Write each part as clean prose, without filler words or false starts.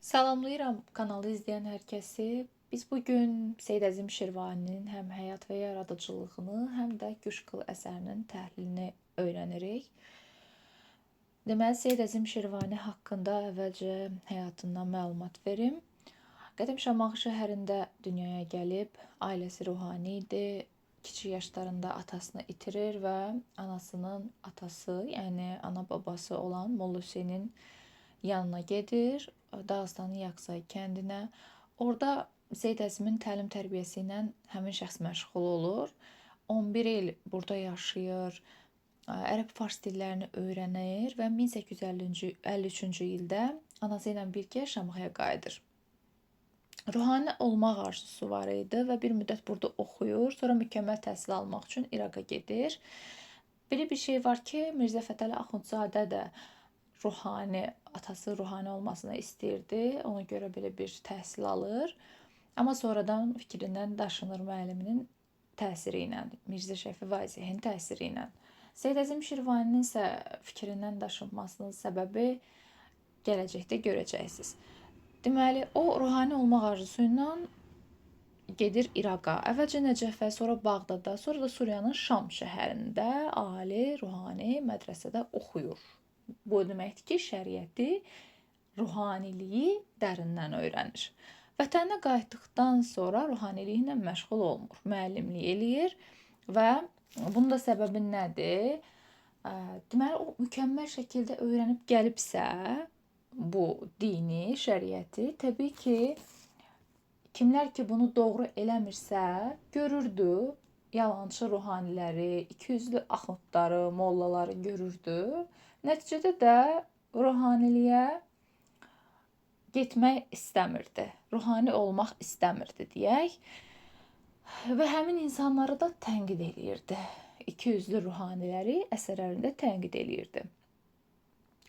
Salamlayıram kanalı izləyən hər kəsi. Biz bugün Seyid Əzim Şirvaninin həm həyat və yaradıcılığını, həm də Güşqıl əsərinin təhlilini öyrənirik. Deməli, Seyid Əzim Şirvani haqqında əvvəlcə həyatından məlumat verim. Qədim Şamaxı şəhərində dünyaya gəlib, ailəsi ruhani idi. Kiçik yaşlarında atasını itirir və anasının atası, yəni ana babası olan Molla Hüseynin yanına gedir, Dağıstanın Yaksay kəndinə. Orada Seyid Əzimin təlim tərbiyəsi ilə həmin şəxs məşğul olur. 11 il burada yaşayır, ərəb fars dillərini öyrənir və 1853-cü ildə anası ilə birgə Şamaxıya qayıdır. Ruhani olmaq arzusu var idi və bir müddət burada oxuyur. Sonra mükəmməl təhsil almaq üçün İraqa gedir. Belə bir şey var ki, Mirzə Fətəli Axundzadə də ruhani, atası ruhani olmasını istəyirdi. Ona görə belə bir təhsil alır. Amma sonradan fikrindən daşınır müəlliminin təsiri ilə, Mirzə Şəfi Vazehin təsiri ilə. Seyid Əzim Şirvaninin isə fikrindən daşınmasının səbəbi gələcəkdə görəcəksiniz. Deməli, o ruhani olmaq arzusu ilə gedir İraqa. Əvvəlcə Nəcəfə, sonra Bağdada, sonra da Suriyanın Şam şəhərində ali ruhani mədrəsədə oxuyur. Bu deməkdir ki, şəriəti, ruhaniliyi dərindən öyrənir. Vətəninə qayıtdıqdan sonra ruhaniliyi ilə məşğul olmur, müəllimlik eləyir və bunun da səbəbi nədir? Deməli, o mükəmməl şəkildə öyrənib gəlibsə bu dini, şəriəti, təbii ki, kimlər ki bunu doğru eləmirsə, görürdü, yalançı ruhaniləri, ikiyüzlü axundları, mollaları görürdü. Nəticədə də ruhaniliyə getmək istəmirdi, ruhani olmaq istəmirdi deyək və həmin insanları da tənqid eləyirdi. İkiyüzlü ruhaniləri əsərlərində tənqid eləyirdi.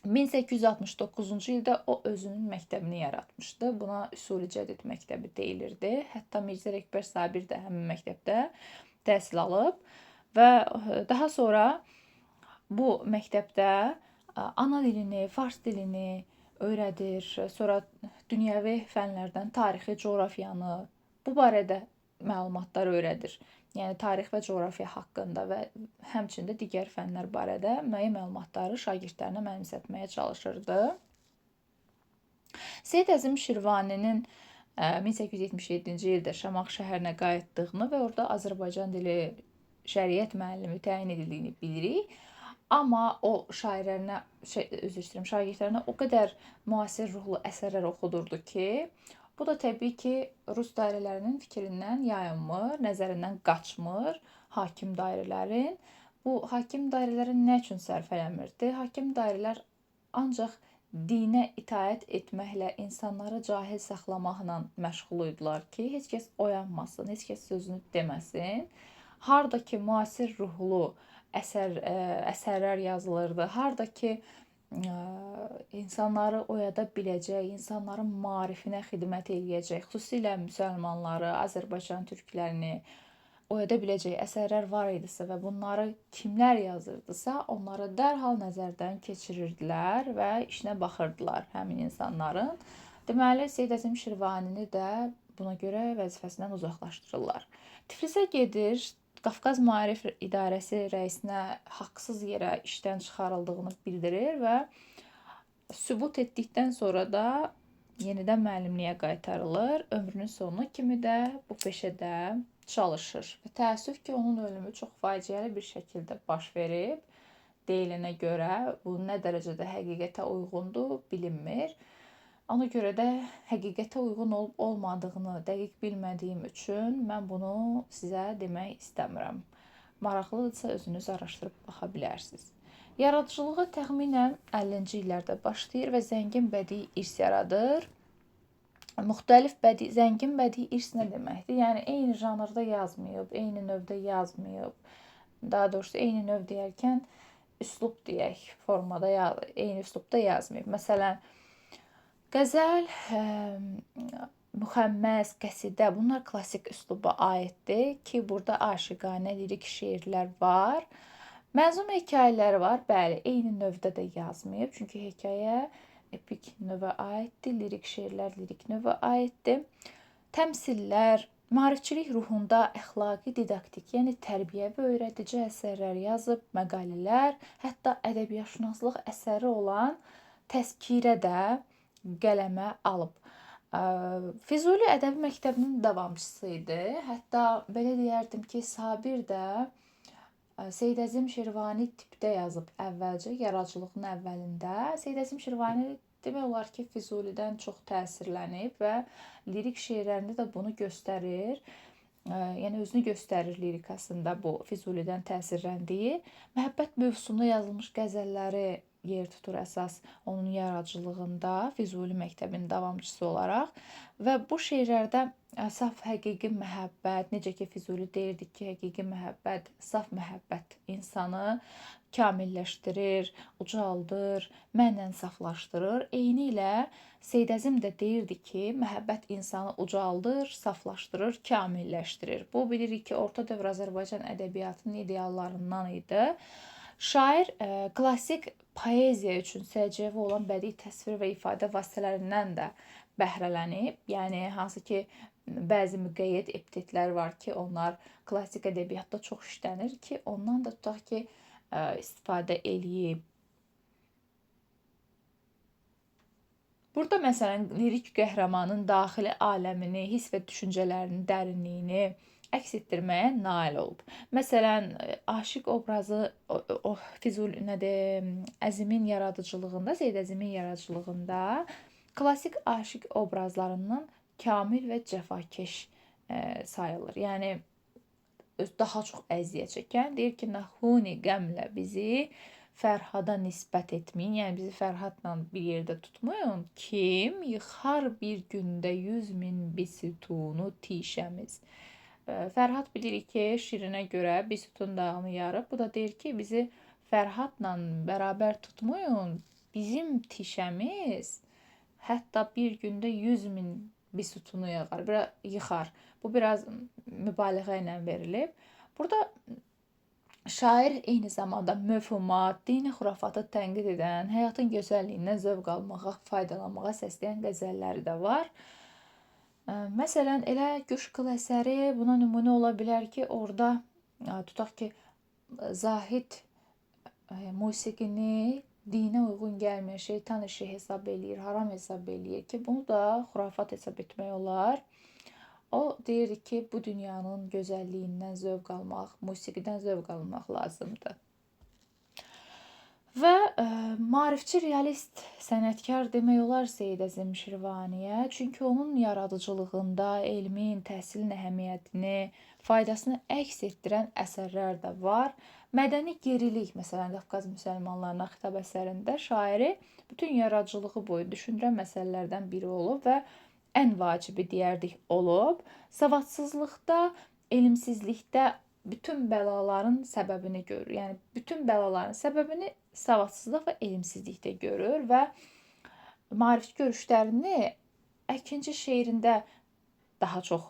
1869-cu ildə o özünün məktəbini yaratmışdı. Buna Üsul-i Cədid məktəbi deyilirdi. Hətta Mirzə Əkbər Sabir də həmin məktəbdə təhsil alıb və daha sonra bu məktəbdə ana dilini, fars dilini öyrədir. Sonra dünyəvi fənlərdən tarixi, coğrafiyanı, bu barədə məlumatlar öyrədir. Yəni tarix və coğrafiya haqqında və həmçində digər fənlər barədə müəyyən məlumatları şagirdlərinə mənimsətməyə çalışırdı. Seyid Əzim Şirvaninin 1877-ci ildə Şamaxı şəhərinə qayıtdığını və orada Azərbaycan dili şəriət müəllimi təyin edildiyini bilirik. Amma o şagirdlərinə o qədər müasir ruhlu əsərlər oxudurdu ki, bu da təbii ki, Rus dairələrinin fikrindən yayınmır, nəzərindən qaçmır hakim dairələrin. Bu hakim dairələri nə üçün sərf eləmirdi? Hakim dairələr ancaq dinə itaət etməklə, insanları cahil saxlamaqla məşğul idilər ki, heç kəs oyanmasın, heç kəs sözünü deməsin. Harda ki, müasir ruhlu əsərlər yazılırdı, harda ki, insanları oyada biləcək, insanların maarifinə xidmət eləyəcək, xüsusilə müsəlmanları, Azərbaycan türklərini oyada biləcək əsərlər var idisə və bunları kimlər yazırdısa, onları dərhal nəzərdən keçirirdilər və işinə baxırdılar həmin insanların. Deməli, Seyid Əzim Şirvanini də buna görə vəzifəsindən uzaqlaşdırırlar. Tiflisə gedir, Qafqaz Maarif İdarəsi rəisinə haqsız yerə işdən çıxarıldığını bildirir və sübut etdikdən sonra da yenidən müəllimliyə qaytarılır. Ömrünün sonuna kimi də bu peşədə çalışır. Və təəssüf ki, onun ölümü çox faciəli bir şəkildə baş verib. Deyilənə görə bu nə dərəcədə həqiqətə uyğundur, bilinmir. Ona görə də həqiqətə uyğun olub-olmadığını dəqiq bilmədiyim üçün mən bunu sizə demək istəmirəm. Maraqlıdırsa özünüz araşdırıb baxa bilərsiniz. Yaradıcılığa təxminən 50-ci illərdə başlayır və zəngin bədii irs yaradır. Zəngin bədii irs nə deməkdir? Yəni eyni janrda yazmayıb, eyni növdə yazmayıb. Daha doğrusu eyni növ deyərkən üslub deyək, formada, eyni üslubda yazmayıb. Məsələn, qəzəl, müxəmməs, qəsidə, bunlar klassik üsluba aiddir ki, burada aşiqanə, lirik şeirlər var. Mənzum hekayələri var, bəli, eyni növdə də yazmayıb, çünki hekayə epik növə aiddir. Lirik şeirlər lirik növə aiddir. Təmsillər, maarifçilik ruhunda əxlaqi, didaktik, yəni tərbiyəvi öyrədici əsərlər yazıb, məqalələr, hətta ədəbiyyatşünaslıq əsəri olan Təzkirə də qələmə alıb. Füzuli ədəbi məktəbinin davamçısı idi. Hətta belə deyərdim ki, Sabir də Seyid Əzim Şirvani tipdə yazıb əvvəlcə, yaradıcılığının əvvəlində. Seyid Əzim Şirvani demək olar ki, Füzulidən çox təsirlənib və lirik şeirlərində də bunu göstərir. Yəni özünü göstərir lirikasında bu Füzulidən təsirləndiyi. Məhəbbət mövzusunda yazılmış qəzəlləri yer tutur əsas onun yaradıcılığında Füzuli məktəbinin davamçısı olaraq və bu şeirlərdə saf həqiqi məhəbbət, necə ki Füzuli deyirdi ki, həqiqi məhəbbət, saf məhəbbət insanı kamilləşdirir, ucaldır, mənlə saflaşdırır. Eyni ilə Seyid Əzim də deyirdi ki, məhəbbət insanı ucaldır, saflaşdırır, kamilləşdirir. Bu bilirik ki, Orta dövr Azərbaycan ədəbiyyatının ideallarından idi. Şair klassik poeziya üçün səciyyəvi olan bədii təsvir və ifadə vasitələrindən də bəhrələnib. Yəni hansı ki bəzi müqəyyəd epitetlər var ki, onlar klassik ədəbiyyatda çox işlənir ki, ondan da tutaq ki istifadə eləyib. Burada məsələn lirik qəhrəmanın daxili aləmini, hiss və düşüncələrinin dərinliyini əks etdirməyə nail olub. Məsələn, aşiq obrazı Füzuli Əzimin yaradıcılığında, Seyid Əzimin yaradıcılığında klassik aşiq obrazlarından kamil və cəfakeş sayılır. Yəni daha çox əziyyət çəkən, deyir ki, nahuni qəmlə bizi Fərhada nisbət etməyin, yəni bizi Fərhadla bir yerdə tutmayın. Kim yıxar bir gündə 100.000 bisütunu tişəmiz. Fərhad bilirik ki, şirinə görə bisütun dağını yarıb. Bu da deyir ki, bizi Fərhadla bərabər tutmayın. Bizim tişəmiz hətta bir gündə 100.000 bisütunu yıxar. Bu biraz mübaliğə ilə verilib. Burada şair eyni zamanda məfhumat, dini xurafatı tənqid edən, həyatın gözəlliyindən zövq almağa, faydalanmağa səsləyən qəzəlləri də var. Məsələn, elə Quşqıl əsəri buna nümunə ola bilər ki, orada tutaq ki, Zahid musiqini dinə uyğun gəlməyən şeytan işi hesab eləyir, haram hesab eləyir ki, bunu da xurafat hesab etmək olar. O deyir ki, bu dünyanın gözəlliyindən zövq almaq, musiqidən zövq almaq lazımdır. Və maarifçi realist sənətkar demək olar Seyid Əzim Şirvaniyə. Çünki onun yaradıcılığında elmin, təhsilin əhəmiyyətini, faydasını əks etdirən əsərlər də var. Mədəni gerilik, məsələn, Qafqaz müsəlmanlarına xitab əsərində şairi bütün yaradıcılığı boyu düşündürən məsələlərdən biri olub və ən vacibi deyərdik olub. Savadsızlıqda, elmsizlikdə bütün bəlaların səbəbini görür. Yəni bütün bəlaların səbəbini savadsızlıq və elmsizlikdə görür və maarifçi görüşlərini Əkinci şeirində daha çox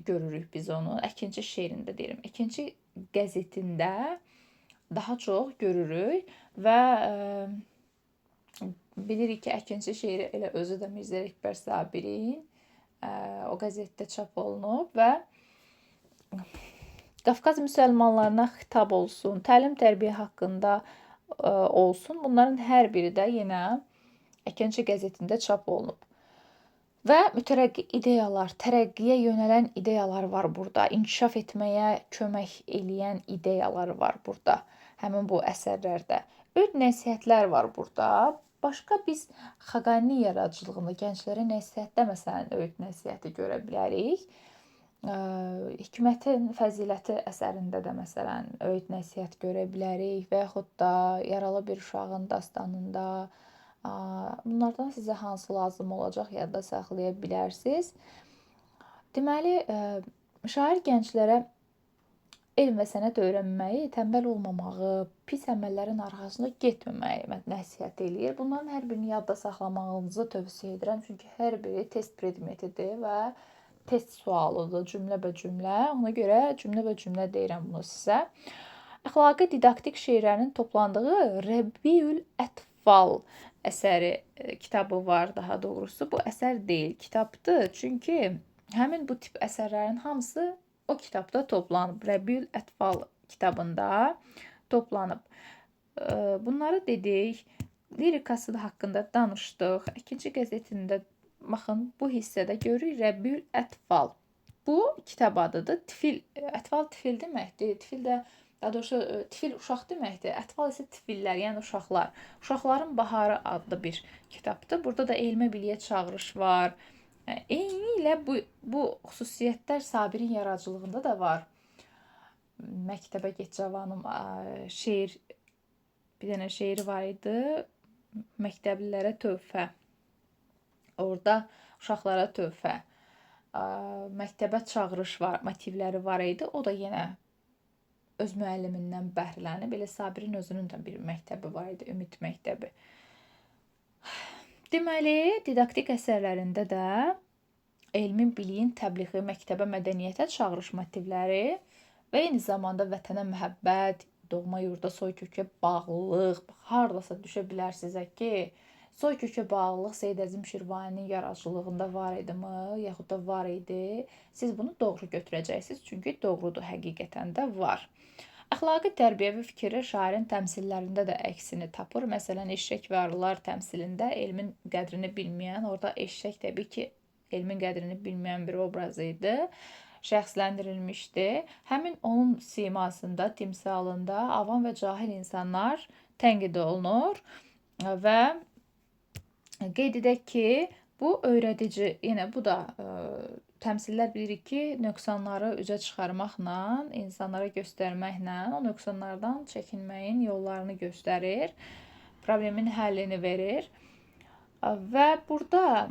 görürük biz onu. Əkinci şeirində deyirəm. Əkinci qəzetində daha çox görürük və bilirik ki, Əkinci şeiri elə özü də Mirzə Əkbər Sabirin o qəzetdə çap olunub və Qafqaz müsəlmanlarına xitab olsun, təlim-tərbiyə haqqında olsun. Bunların hər biri də yenə Əkinci qəzetində çap olunub. Və mütərəqqi ideyalar, tərəqqiyə yönələn ideyalar var burada. İnkişaf etməyə kömək eləyən ideyalar var burada. Həmin bu əsərlərdə. Öyüd nəsihətlər var burada. Başqa biz Xaqani yaradıcılığında gənclərə nəsihətdə məsələn öyüd nəsihəti görə bilərik. Hikmətin Fəziləti əsərində də məsələn öyüd nəsihət görə bilərik və yaxud da Yaralı bir uşağın dastanında. Bunlardan sizə hansı lazım olacaq yadda saxlaya bilərsiniz. Deməli, şair gənclərə elm və sənət öyrənməyi, tənbəl olmamağı, pis əməllərin arxasında getməməyi nəsihət eləyir. Bunların hər birini yadda saxlamağınızı tövsiyə edirəm. Çünki hər biri test predmetidir və test sualıdır, cümlə bə cümlə. Ona görə cümlə bə cümlə deyirəm bunu sizə. Əxlaqi didaktik şeirlərinin toplandığı Rəbiül Ətfal Ətfal əsəri kitabı var daha doğrusu. Bu əsər deyil, kitabdır. Çünki həmin bu tip əsərlərin hamısı o kitabda toplanıb. Rəbiül Ətfal kitabında toplanıb. Bunları dedik. Lirikası da haqqında danışdıq. İkinci qəzetində baxın, bu hissədə görürük Rəbiül Ətfal. Bu kitab adıdır. Tifil, ətfal tifil deməkdir. Tifil də, daha doğrusu tifil uşaq deməkdir. Ətfal isə tifillər, yəni uşaqlar. Uşaqların Baharı adlı bir kitabdır. Burada da elmə biliyə çağırış var. Eynilə bu xüsusiyyətlər Sabirin yaradıcılığında da var. Məktəbə get cavanım şeir, bir dənə şeiri var idi. Məktəblilərə tövfə. Orada uşaqlara tövfə. Məktəbə çağırış var, motivləri var idi. O da yenə öz müəllimindən bəhrələnib. Elə Sabirin özünün də bir məktəbi var idi, Ümid məktəbi. Deməli, didaktik əsərlərində də elmin, biliyin təbliği, məktəbə, mədəniyyətə çağırış motivləri və eyni zamanda vətənə məhəbbət, doğma yurda, soy kökə bağlılıq, hardasa düşə bilərsinizə ki, soy kökə bağlılıq Seyid Əzim Şirvaninin yaradıcılığında var idimi, yaxud da var idi. Siz bunu doğru götürəcəksiniz, çünki doğrudur, həqiqətən də var. Əxlaqi tərbiyəvi fikirlər şairin təmsillərində də əksini tapır. Məsələn, eşşək və arılar təmsilində elmin qədrini bilməyən, orada eşşək təbii ki, elmin qədrini bilməyən bir obraz idi. Şəxsləndirilmişdi. Həmin onun simasında, timsalında avam və cahil insanlar tənqid olunur və qeyd edək ki, bu öyrədici, yenə bu da təmsillər bilirik ki, nöqsanları üzə çıxarmaqla, insanlara göstərməklə o nöqsanlardan çəkinməyin yollarını göstərir, problemin həllini verir və burada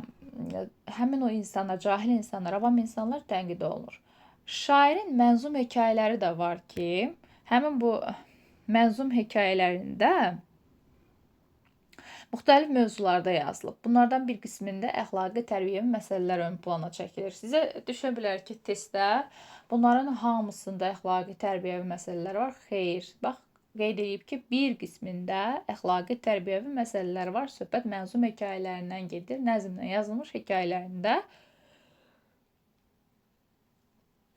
həmin o insanlar, cahil insanlar, avam insanlar tənqid olunur. Şairin mənzum hekayələri də var ki, həmin bu mənzum hekayələrində müxtəlif mövzularda yazılıb. Bunlardan bir qismində əxlaqi tərbiyəvi məsələlər ön plana çəkilir. Sizə düşə bilər ki, testdə bunların hamısında əxlaqi tərbiyəvi məsələlər var. Xeyr, bax, qeyd edib ki, bir qismində əxlaqi tərbiyəvi məsələlər var. Söhbət mənzum hekayələrindən gedir. Nəzmlə yazılmış hekayələrində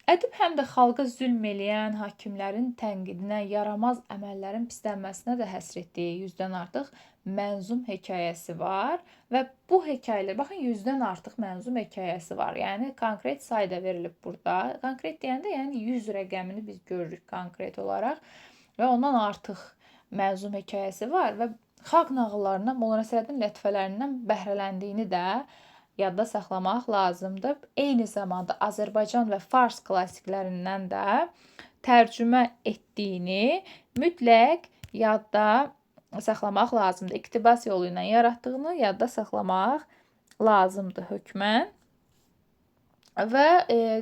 ədib həm də xalqa zülm eləyən hakimlərin tənqidinə, yaramaz əməllərin pislənməsinə də həsr etdiyi 100-dən artıq mənzum hekayəsi var və bu hekayələr, baxın 100-dən artıq mənzum hekayəsi var. Yəni konkret sayda verilib burada. Konkret deyəndə, yəni 100 rəqəmini biz görürük konkret olaraq və ondan artıq mənzum hekayəsi var və xalq nağıllarından, Molla Nəsrəddin lətifələrindən bəhrələndiyini də yadda saxlamaq lazımdır. Eyni zamanda Azərbaycan və Fars klassiklərindən də tərcümə etdiyini mütləq yadda saxlamaq lazımdır. İqtibas yolu ilə yaratdığını yadda saxlamaq lazımdır hökmən. Və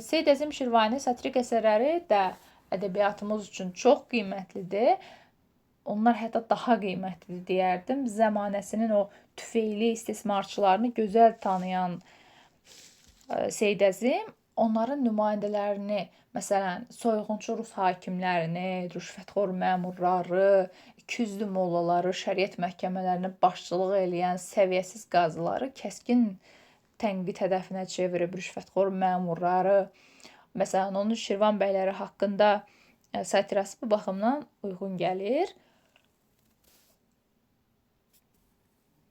Seyid Əzim Şirvani satirik əsərləri də ədəbiyyatımız üçün çox qiymətlidir. Onlar hətta daha qiymətlidir deyərdim. Zəmanəsinin o tüfeyli istismarçılarını gözəl tanıyan Seyid Əzim onların nümayəndələrini, məsələn, soyğunçu Rus hakimlərini, rüşvətxor məmurları, ikiyüzlü mollaları, şəriət məhkəmələrini başçılıq eləyən səviyyəsiz qazıları kəskin tənqid hədəfinə çevirib, rüşvətxor məmurları. Məsələn, onun Şirvan bəyləri haqqında satirası bu baxımdan uyğun gəlir.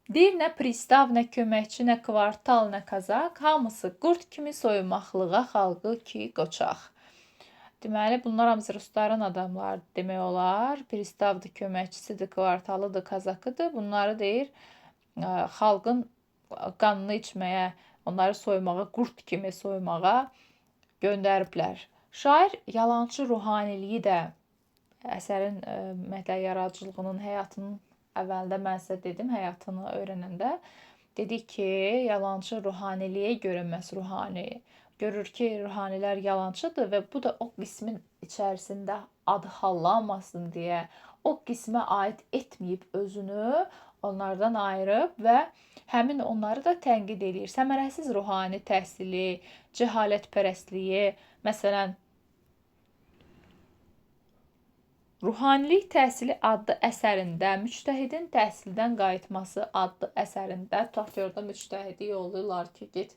Deyir, nə pristav, nə köməkçi, nə kvartal, nə kazak, hamısı qurd kimi soyumaqlığa xalqı ki qoçaq. Deməli, bunlar hamısı rusların adamları demək olar. Pristavdır, köməkçisidir, kvartalıdır, kazakıdır. Bunları deyir, xalqın qanını içməyə, onları soymağa, qurd kimi soymağa göndəriblər. Şair yalançı ruhaniliyi də əsərin ümumiyyətlə yaradıcılığının, həyatının əvvəldə mən sizə dedim, həyatını öyrənəndə dedik ki, yalançı ruhaniliyə görə məhz ruhani görür ki, ruhanilər yalançıdır və bu da o qismin içərisində adı hallanmasın deyə o qismə aid etməyib özünü onlardan ayırıb və həmin onları da tənqid edir. Səmərəsiz ruhani təhsili, cəhalətpərəstliyi, məsələn, Ruhanilik təhsili adlı əsərində Müctəhidin təhsildən qayıtması adlı əsərində tutaq ki, orada müctəhidi yollayırlar ki, get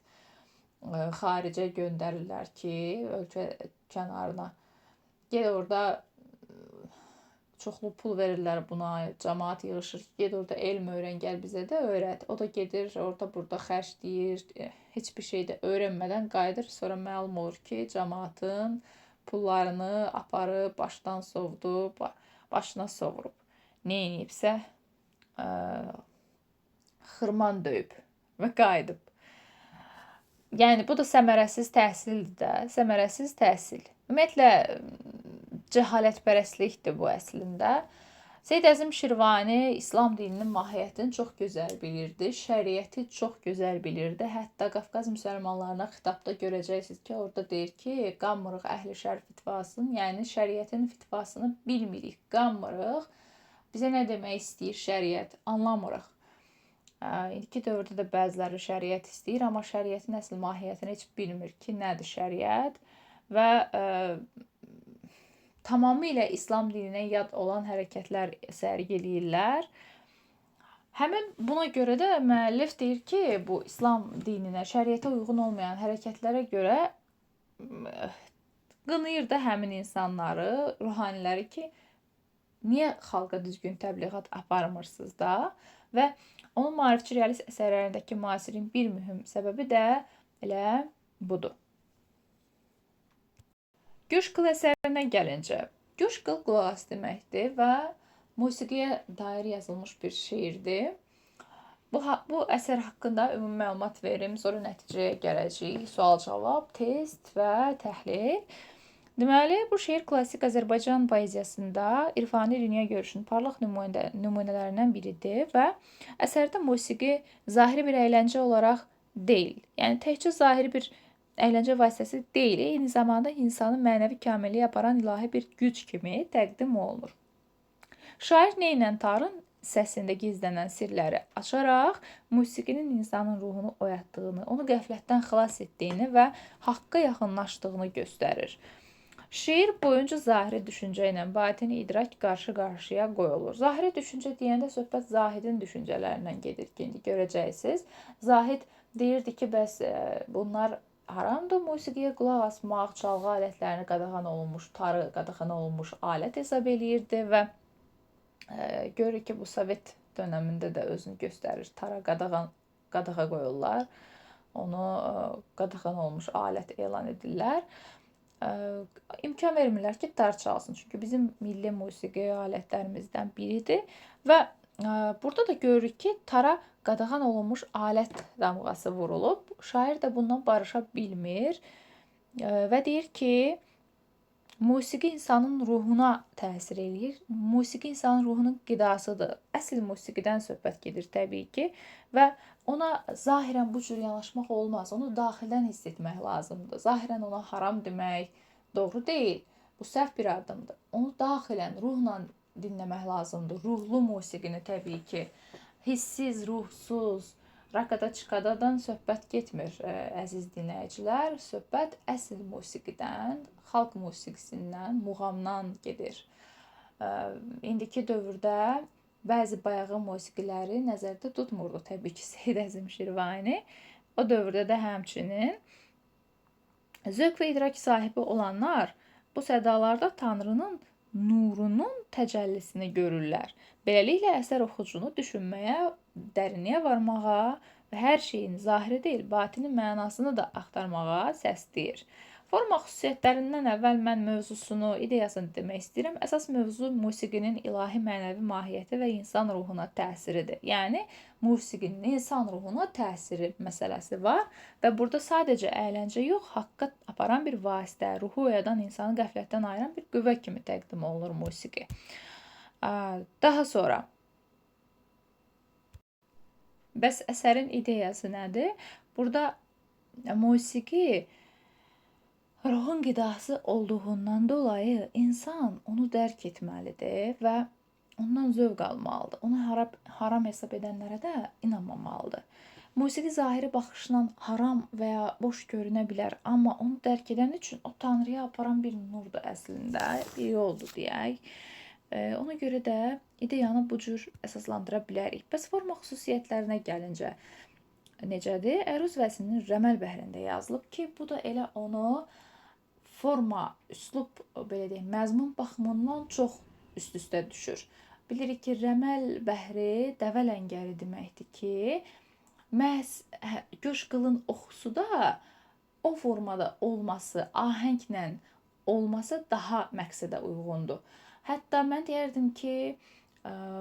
xaricə göndərirlər ki, ölkə kənarına. Get orada çoxlu pul verirlər buna, cəmaət yığışır. Get orada elm öyrən, gəl bizə də öyrət. O da gedir, orada burada xərcləyir, heç bir şey də öyrənmədən qayıdır. Sonra məlum olur ki, cəmaatın pullarını aparıb başdan sovdu, başına sovurub. Nə edibsə, xırman döyüb və qayıdıb. Yəni bu da səmərəsiz təhsildir də, səmərəsiz təhsil. Ümumiyyətlə cəhalətpərəstlikdir bu əslində. Seyyid Əzim Şirvani İslam dininin mahiyyətini çox gözəl bilirdi, şəriəti çox gözəl bilirdi. Hətta Qafqaz müsəlmanlarına xitabda görəcəksiniz ki, orada deyir ki, qanmırıq əhli şər fitvasını, yəni şəriətin fitvasını bilmirik, qanmırıq. Bizə nə demək istəyir şəriət, anlamırıq. İndiki dövrdə də bəziləri şəriət istəyir, amma şəriətin əsl mahiyyətini heç bilmir ki, nədir şəriət və tamamilə İslam dininə yad olan hərəkətlər sərgiləyirlər. Həmin buna görə də müəllif deyir ki, bu İslam dininə, şəriətə uyğun olmayan hərəkətlərə görə qınayır da həmin insanları, ruhaniləri ki, niyə xalqa düzgün təbliğat aparmırsınız da və onun maarifçi realist əsərlərindəki müasirliyin bir mühüm səbəbi də elə budur. Göşqıl əsərinə gəlincə, göşqıl qulaq as deməkdir və musiqiyə dair yazılmış bir şeirdir. Bu əsər haqqında ümumi məlumat verim, sonra nəticəyə gələcəyik. Sual-cavab, test və təhlil. Deməli, bu şeir klassik Azərbaycan poeziyasında irfani dünya görüşünün parlaq nümunələrindən biridir və əsərdə musiqi zahiri bir əyləncə olaraq deyil. Yəni, təkcə zahiri bir əyləncə vasitəsi deyil, eyni zamanda insanı mənəvi kamilliyə aparan ilahi bir güc kimi təqdim olunur. Şair Neynən Tarın səsində gizlənən sirləri açaraq musiqinin insanın ruhunu oyatdığını, onu qəflətdən xilas etdiyini və haqqa yaxınlaşdığını göstərir. Şeir boyunca zahiri düşüncə ilə batini idrak qarşı-qarşıya qoyulur. Zahiri düşüncə deyəndə söhbət Zahidin düşüncələrindən gedir ki, indi görəcəksiniz. Zahid deyirdi ki, bəs bunlar haramdır, musiqiyə qulaq asmaq, çalğı alətlərini qadağan olunmuş, tarı qadağan olunmuş alət hesab eləyirdi və görür ki, bu Sovet dönəmində də özünü göstərir. Tara qadağa qoyurlar, onu qadağan olmuş alət elan edirlər. İmkan vermirlər ki, tar çalsın. Çünki bizim milli musiqi alətlərimizdən biridir və burada da görürük ki, tara qadağan olunmuş alət damğası vurulub. Şair də bundan barışa bilmir və deyir ki, musiqi insanın ruhuna təsir eləyir. Musiqi insanın ruhunun qidasıdır. Əsl musiqidən söhbət gedir təbii ki və ona zahirən bu cür yanaşmaq olmaz. Onu daxildən hiss etmək lazımdır. Zahirən ona haram demək doğru deyil. Bu səhv bir addımdır. Onu daxilən, ruhla dinləmək lazımdır. Ruhlu musiqini təbii ki. Hissiz, ruhsuz, rakada çıkadadan söhbət getmir, əziz dinləyicilər. Söhbət əsl musiqidən, xalq musiqisindən, muğamdan gedir. İndiki dövrdə bəzi bayağı musiqiləri nəzərdə tutmurdu təbii ki, Seyyid Əzim Şirvani. O dövrdə də həmçinin zövq və idrak sahibi olanlar bu sədalarda Tanrının nurunun təcəllisini görürlər. Beləliklə əsər oxucunu düşünməyə, dərinliyə varmağa və hər şeyin zahiri deyil, batini mənasını da axtarmağa səsləyir. Forma xüsusiyyətlərindən əvvəl mən mövzusunu, ideyasını demək istəyirəm. Əsas mövzu musiqinin ilahi mənəvi mahiyyəti və insan ruhuna təsiridir. Yəni, musiqinin insan ruhuna təsiri məsələsi var və burada sadəcə əyləncə yox, haqqa aparan bir vasitə, ruhu oyadan insanı qəflətdən ayıran bir qüvvə kimi təqdim olunur musiqi. Daha sonra, bəs əsərin ideyası nədir? Burada musiqi ruhun qidası olduğundan dolayı insan onu dərk etməlidir və ondan zövq almalıdır. Onu haram hesab edənlərə də inanmamalıdır. Musiqi zahiri baxışla haram və ya boş görünə bilər, amma onu dərk edən üçün o Tanrıya aparan bir nurdur əslində, bir yoldur deyək. Ona görə də ideyanı bu cür əsaslandıra bilərik. Bəs forma xüsusiyyətlərinə gəlincə necədir? Əruz vəzninin rəməl bəhrində yazılıb ki, bu da elə onu forma, üslub, belə deyim, məzmun baxımından çox üst-üstə düşür. Bilirik ki, rəməl bəhri dəvə ləngəri deməkdir ki, məhz Göşqılın oxusu da o formada olması, ahənglə olması daha məqsədə uyğundur. Hətta mən deyərdim ki,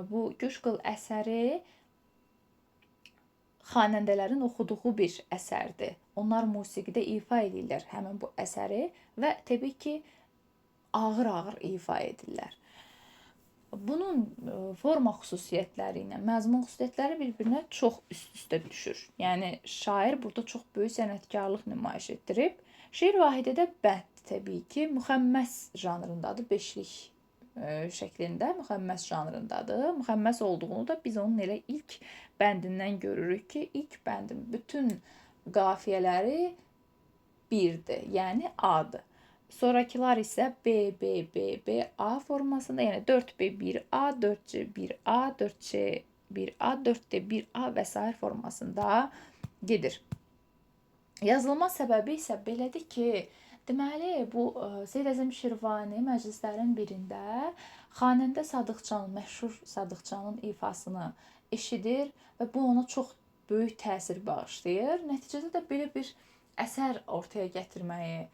bu Göşqıl əsəri xanəndələrin oxuduğu bir əsərdir. Onlar musiqidə ifa edirlər həmin bu əsəri və təbii ki, ağır-ağır ifa edirlər. Bunun forma xüsusiyyətləri ilə məzmun xüsusiyyətləri bir-birinə çox üst-üstə düşür. Yəni şair burada çox böyük sənətkarlıq nümayiş etdirib. Şeir vahidədə bənd təbii ki, müxəmməs janrındadır, beşlik şəklində müxəmməs janrındadır. Müxəmməs olduğunu da biz onun elə ilk bəndindən görürük ki, ilk bəndin bütün qafiyələri birdir, yəni A-dır. Sonrakılar isə B, B, B, B, A formasında, yəni 4B, 1A, 4C, 1A, 4C, 1A, 4D, 1A və s. formasında gedir. Yazılma səbəbi isə belədir ki, deməli, bu Seyid Əzim Şirvani məclislərin birində xanəndə Sadıqcan, məşhur Sadıqcanın ifasını eşidir və bu ona çox böyük təsir bağışlayır. Nəticədə də belə bir əsər ortaya gətirməyi,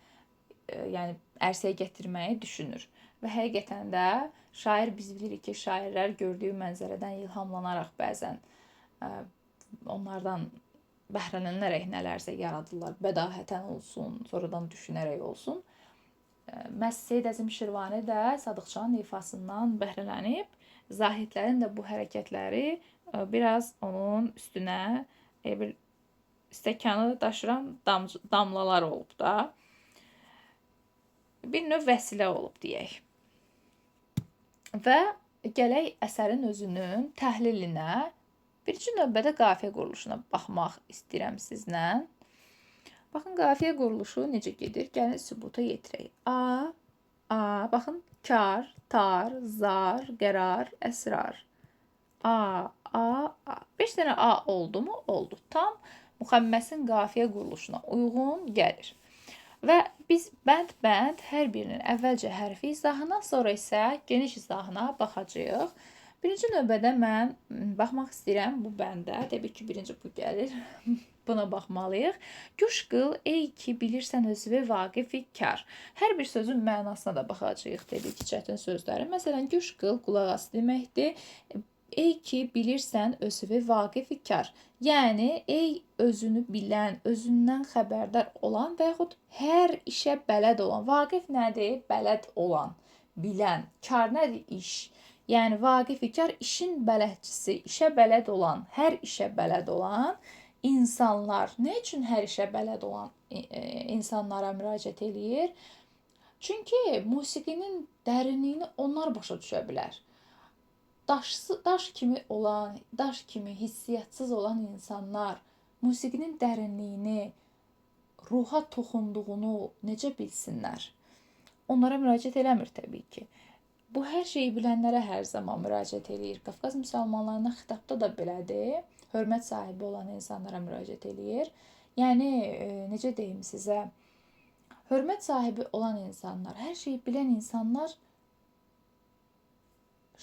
yəni ərsəyə gətirməyi düşünür. Və həqiqətən də şair, biz bilirik ki, şairlər gördüyü mənzərədən ilhamlanaraq bəzən onlardan bəhrələnərək nələrsə yaradırlar. Bədahətən olsun, sonradan düşünərək olsun. Məhz Seyid Əzim Şirvani də Sadıqcanın ifasından bəhrələnib. Zahidlərin də bu hərəkətləri biraz onun üstünə bir stəkanı daşıran damlalar olub da. Bir növ vəsilə olub deyək. Və gələk əsərin özünün təhlilinə, birinci növbədə qafiyə quruluşuna baxmaq istəyirəm sizlə. Baxın, qafiyə quruluşu necə gedir? Gəlin sübuta yetirək. A, baxın, kar, tar, zar, qərar, əsrar. A. 5 dənə A oldu mu? Oldu. Tam müxəmməsin qafiyə quruluşuna uyğun gəlir. Və biz bənd-bənd hər birinin əvvəlcə hərfi izahına, sonra isə geniş izahına baxacağıq. Birinci növbədə mən baxmaq istəyirəm bu bəndə. Təbii ki, birinci bu gəlir. Buna baxmalıyıq. Göşqıl, ey ki, bilirsən özünü vaqifi kar. Hər bir sözün mənasına da baxacağıq, təbii ki, çətin sözləri. Məsələn, göşqıl qulaq as deməkdir. Ey ki, bilirsən özünü vaqifi kar. Yəni, ey özünü bilən, özündən xəbərdar olan və yaxud hər işə bələd olan. Vaqif nədir? Bələd olan, bilən. Kar nədir? İş. Yəni, vaqifi kar işin bələdçisi, işə bələd olan, hər işə bələd olan insanlar. Nə üçün hər işə bələd olan insanlara müraciət eləyir? Çünki musiqinin dərinliyini onlar başa düşə bilər. Daş kimi olan, daş kimi hissiyatsız olan insanlar musiqinin dərinliyini, ruha toxunduğunu necə bilsinlər? Onlara müraciət eləmir təbii ki. Bu hər şeyi bilənlərə hər zaman müraciət eləyir. Qafqaz müsəlmanlarına xitabda da belədir. Hörmət sahibi olan insanlara müraciət eləyir. Yəni, necə deyim sizə, hörmət sahibi olan insanlar, hər şeyi bilən insanlar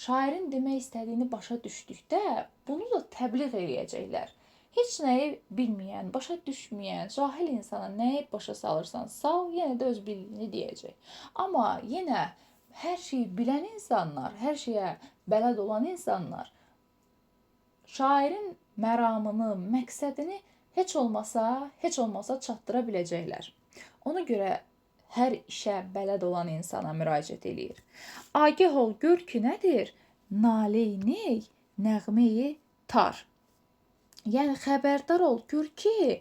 şairin demək istədiyini başa düşdükdə bunu da təbliğ eləyəcəklər. Heç nəyi bilməyən, başa düşməyən, cahil insana nəyi başa salırsan sal, yenə də öz bildiyini deyəcək. Amma yenə hər şeyi bilən insanlar, hər şeyə bələd olan insanlar şairin məramını, məqsədini heç olmasa çatdıra biləcəklər. Ona görə hər işə bələd olan insana müraciət eləyir. Agah ol, gör ki, nədir? Nalə-i ney, nəğmə-i tar. Yəni, xəbərdar ol, gör ki,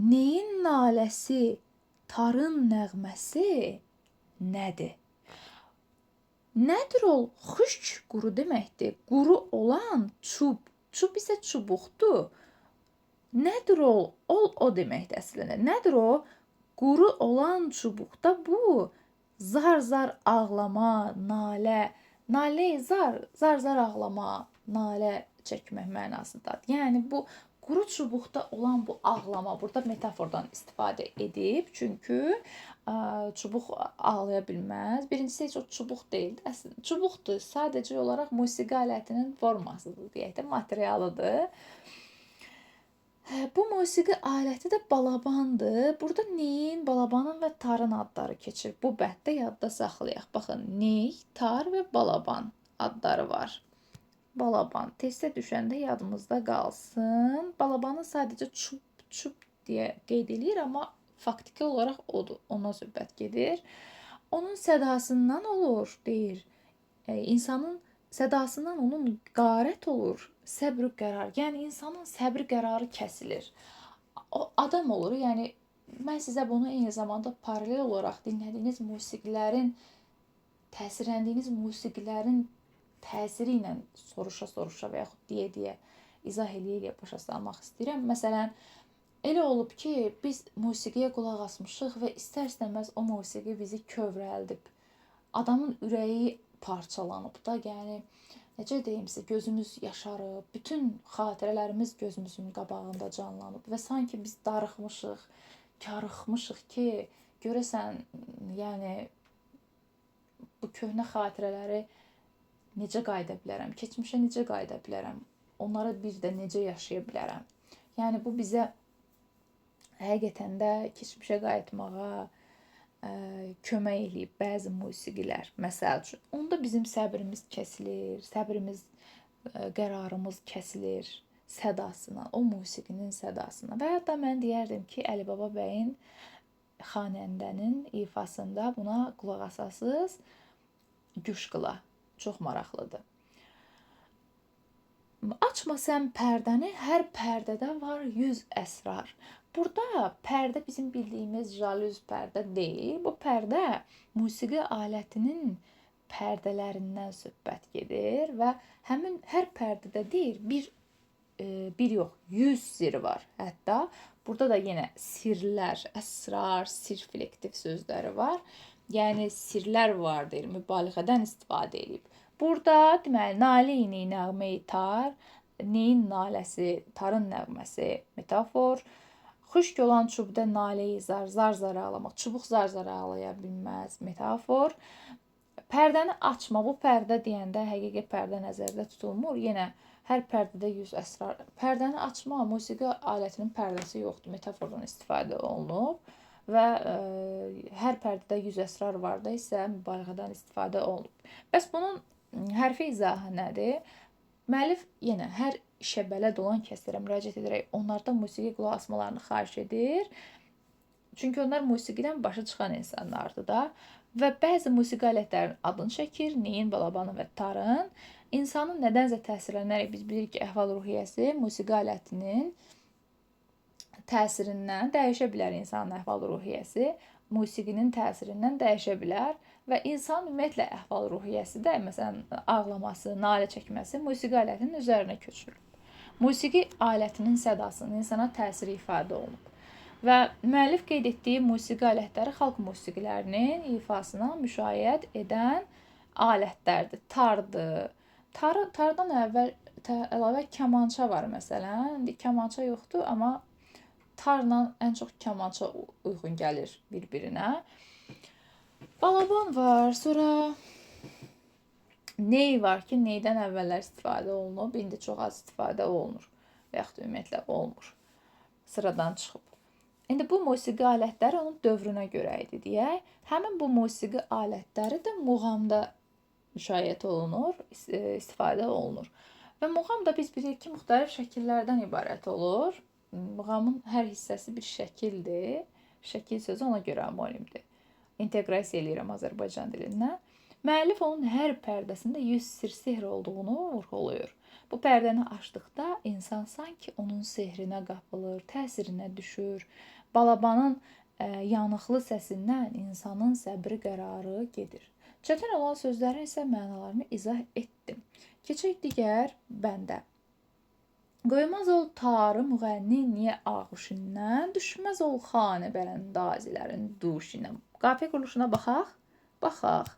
neyin naləsi, tarın nəğməsi nədir? Nədir ol? Xüşk, quru deməkdir. Quru olan çub. Çub isə çubuqdur. Nədir ol? Ol o deməkdir əslində. Nədir o? Quru olan çubuqda bu zar-zar ağlama, nalə, nalə zar ağlama, nalə çəkmək mənasındadır. Yəni bu quru çubuqda olan bu ağlama burada metafordan istifadə edib. Çünki çubuq ağlaya bilməz. Birincisi heç o çubuq deyil. Əslində çubuqdur. Sadəcə olaraq musiqi alətinin formasıdır deyək də, materialıdır. Bu musiqi aləti də balabandır. Burada neyin, balabanın və tarın adları keçir. Bu bənddə yadda saxlayaq. Baxın, ney, tar və balaban adları var. Balaban testə düşəndə yadımızda qalsın. Balabanı sadəcə çup deyə qeyd edir, amma faktiki olaraq odur. Ondan söhbət gedir. Onun sədasından olur, deyir. İnsanın sədasından onun qarət olur, səbr qərar. Yəni insanın səbr qərarı kəsilir. O adam olur. Yəni mən sizə bunu eyni zamanda paralel olaraq dinlədiyiniz musiqilərin, təsirləndiyiniz musiqilərin təsiri ilə soruşa və yaxud deyə izah eləyə başa salmaq istəyirəm. Məsələn, elə olub ki, biz musiqiyə qulaq asmışıq və istər-istəməz o musiqi bizi kövrəldib. Adamın ürəyi parçalanıb da, yəni necə deyim sizə, gözümüz yaşarıb, bütün xatirələrimiz gözümüzün qabağında canlanıb və sanki biz darıxmışıq, karıxmışıq ki, görəsən, yəni bu köhnə xatirələri necə qayıda bilərəm, keçmişə necə qayıda bilərəm, onları bir də necə yaşaya bilərəm. Yəni bu bizə həqiqətən də keçmişə qayıtmağa kömək eləyib bəzi musiqilər. Məsəl üçün, onda bizim səbrimiz kəsilir, qərarımız kəsilir sədasına, o musiqinin sədasına. Və hətta mən deyərdim ki, Əli Baba bəyin xanəndənin ifasında buna qulaq asasız Güşqıla. Çox maraqlıdır. Açma sən pərdəni, hər pərdədə var 100 əsrar. Burada pərdə bizim bildiyimiz jalüz pərdə deyil. Bu pərdə musiqi alətinin pərdələrindən söhbət gedir və həmin hər pərdədə deyir, bir yox, 100 sir var. Hətta burada da yenə sirlər, əsrar, sirflektiv sözləri var. Yəni sirlər var deyir, mübaliğədən istifadə edib. Burada deməli nalə-i nəğmə-i tar, neyin naləsi, tarın nəğməsi metafor. Xüşk olan çubuqda nalə-i zar ağlamaq, çubuq zar ağlaya bilməz metafor. Pərdəni açma, bu pərdə deyəndə həqiqi pərdə nəzərdə tutulmur. Yenə hər pərdədə 100 əsrar. Pərdəni açma, musiqi alətinin pərdəsi yoxdur, metafordan istifadə olunub. Və hər pərdədə 100 əsrar var da isə mübaliğədən istifadə olunub. Bəs bunun hərfi izahı nədir? Müəllif yenə hər işə bələd olan kəslərə müraciət edərək onlardan musiqi qulaq asmalarını xahiş edir. Çünki onlar musiqidən başa çıxan insanlardır da. Və bəzi musiqi alətlərinin adını çəkir, neyin, balabanın və tarın. İnsanın nədənsə təsirlənərək biz bilirik ki, əhval-ruhiyyəsi musiqi alətinin təsirindən dəyişə bilər. İnsanın əhval-ruhiyyəsi musiqinin təsirindən dəyişə bilər və insan ümumiyyətlə əhval-ruhiyyəsi də, məsələn, ağlaması, nalə çəkməsi musiqi alətinin üzərinə köçürülür. Musiqi alətinin sədasının insana təsiri ifadə olunub. Və müəllif qeyd etdiyi musiqi alətləri xalq musiqilərinin ifasına müşayiət edən alətlərdir. Tardır. Tardan əlavə kamança var məsələn. Kamança yoxdur, amma tarla ən çox kamança uyğun gəlir bir-birinə. Balaban var, sonra ney var ki, neydən əvvəllər istifadə olunub, indi çox az istifadə olunur və yaxud ümumiyyətlə olmur, sıradan çıxıb. İndi bu musiqi alətləri onun dövrünə görə idi deyək. Həmin bu musiqi alətləri də muğamda müşayiət olunur, istifadə olunur. Və muğam da biz bilirik ki, müxtəlif şəkillərdən ibarət olur. Muğamın hər hissəsi bir şəkildir. Şəkil sözü ona görə homonimdir. İnteqrasiya eləyirəm Azərbaycan dilindən. Müəllif onun hər pərdəsində 100 sir olduğunu vurğulayır. Bu pərdəni açdıqda insan sanki onun sehrinə qapılır, təsirinə düşür. Balabanın yanıqlı səsindən insanın səbri qərarı gedir. Çətin olan sözlərin isə mənalarını izah etdim. Keçək digər bəndə. Qoymaz ol tarı müğənni niyə ağuşindən, düşməz ol xanə bərəndazilərin duşindən. Qafiyə quruluşuna baxaq. Baxaq.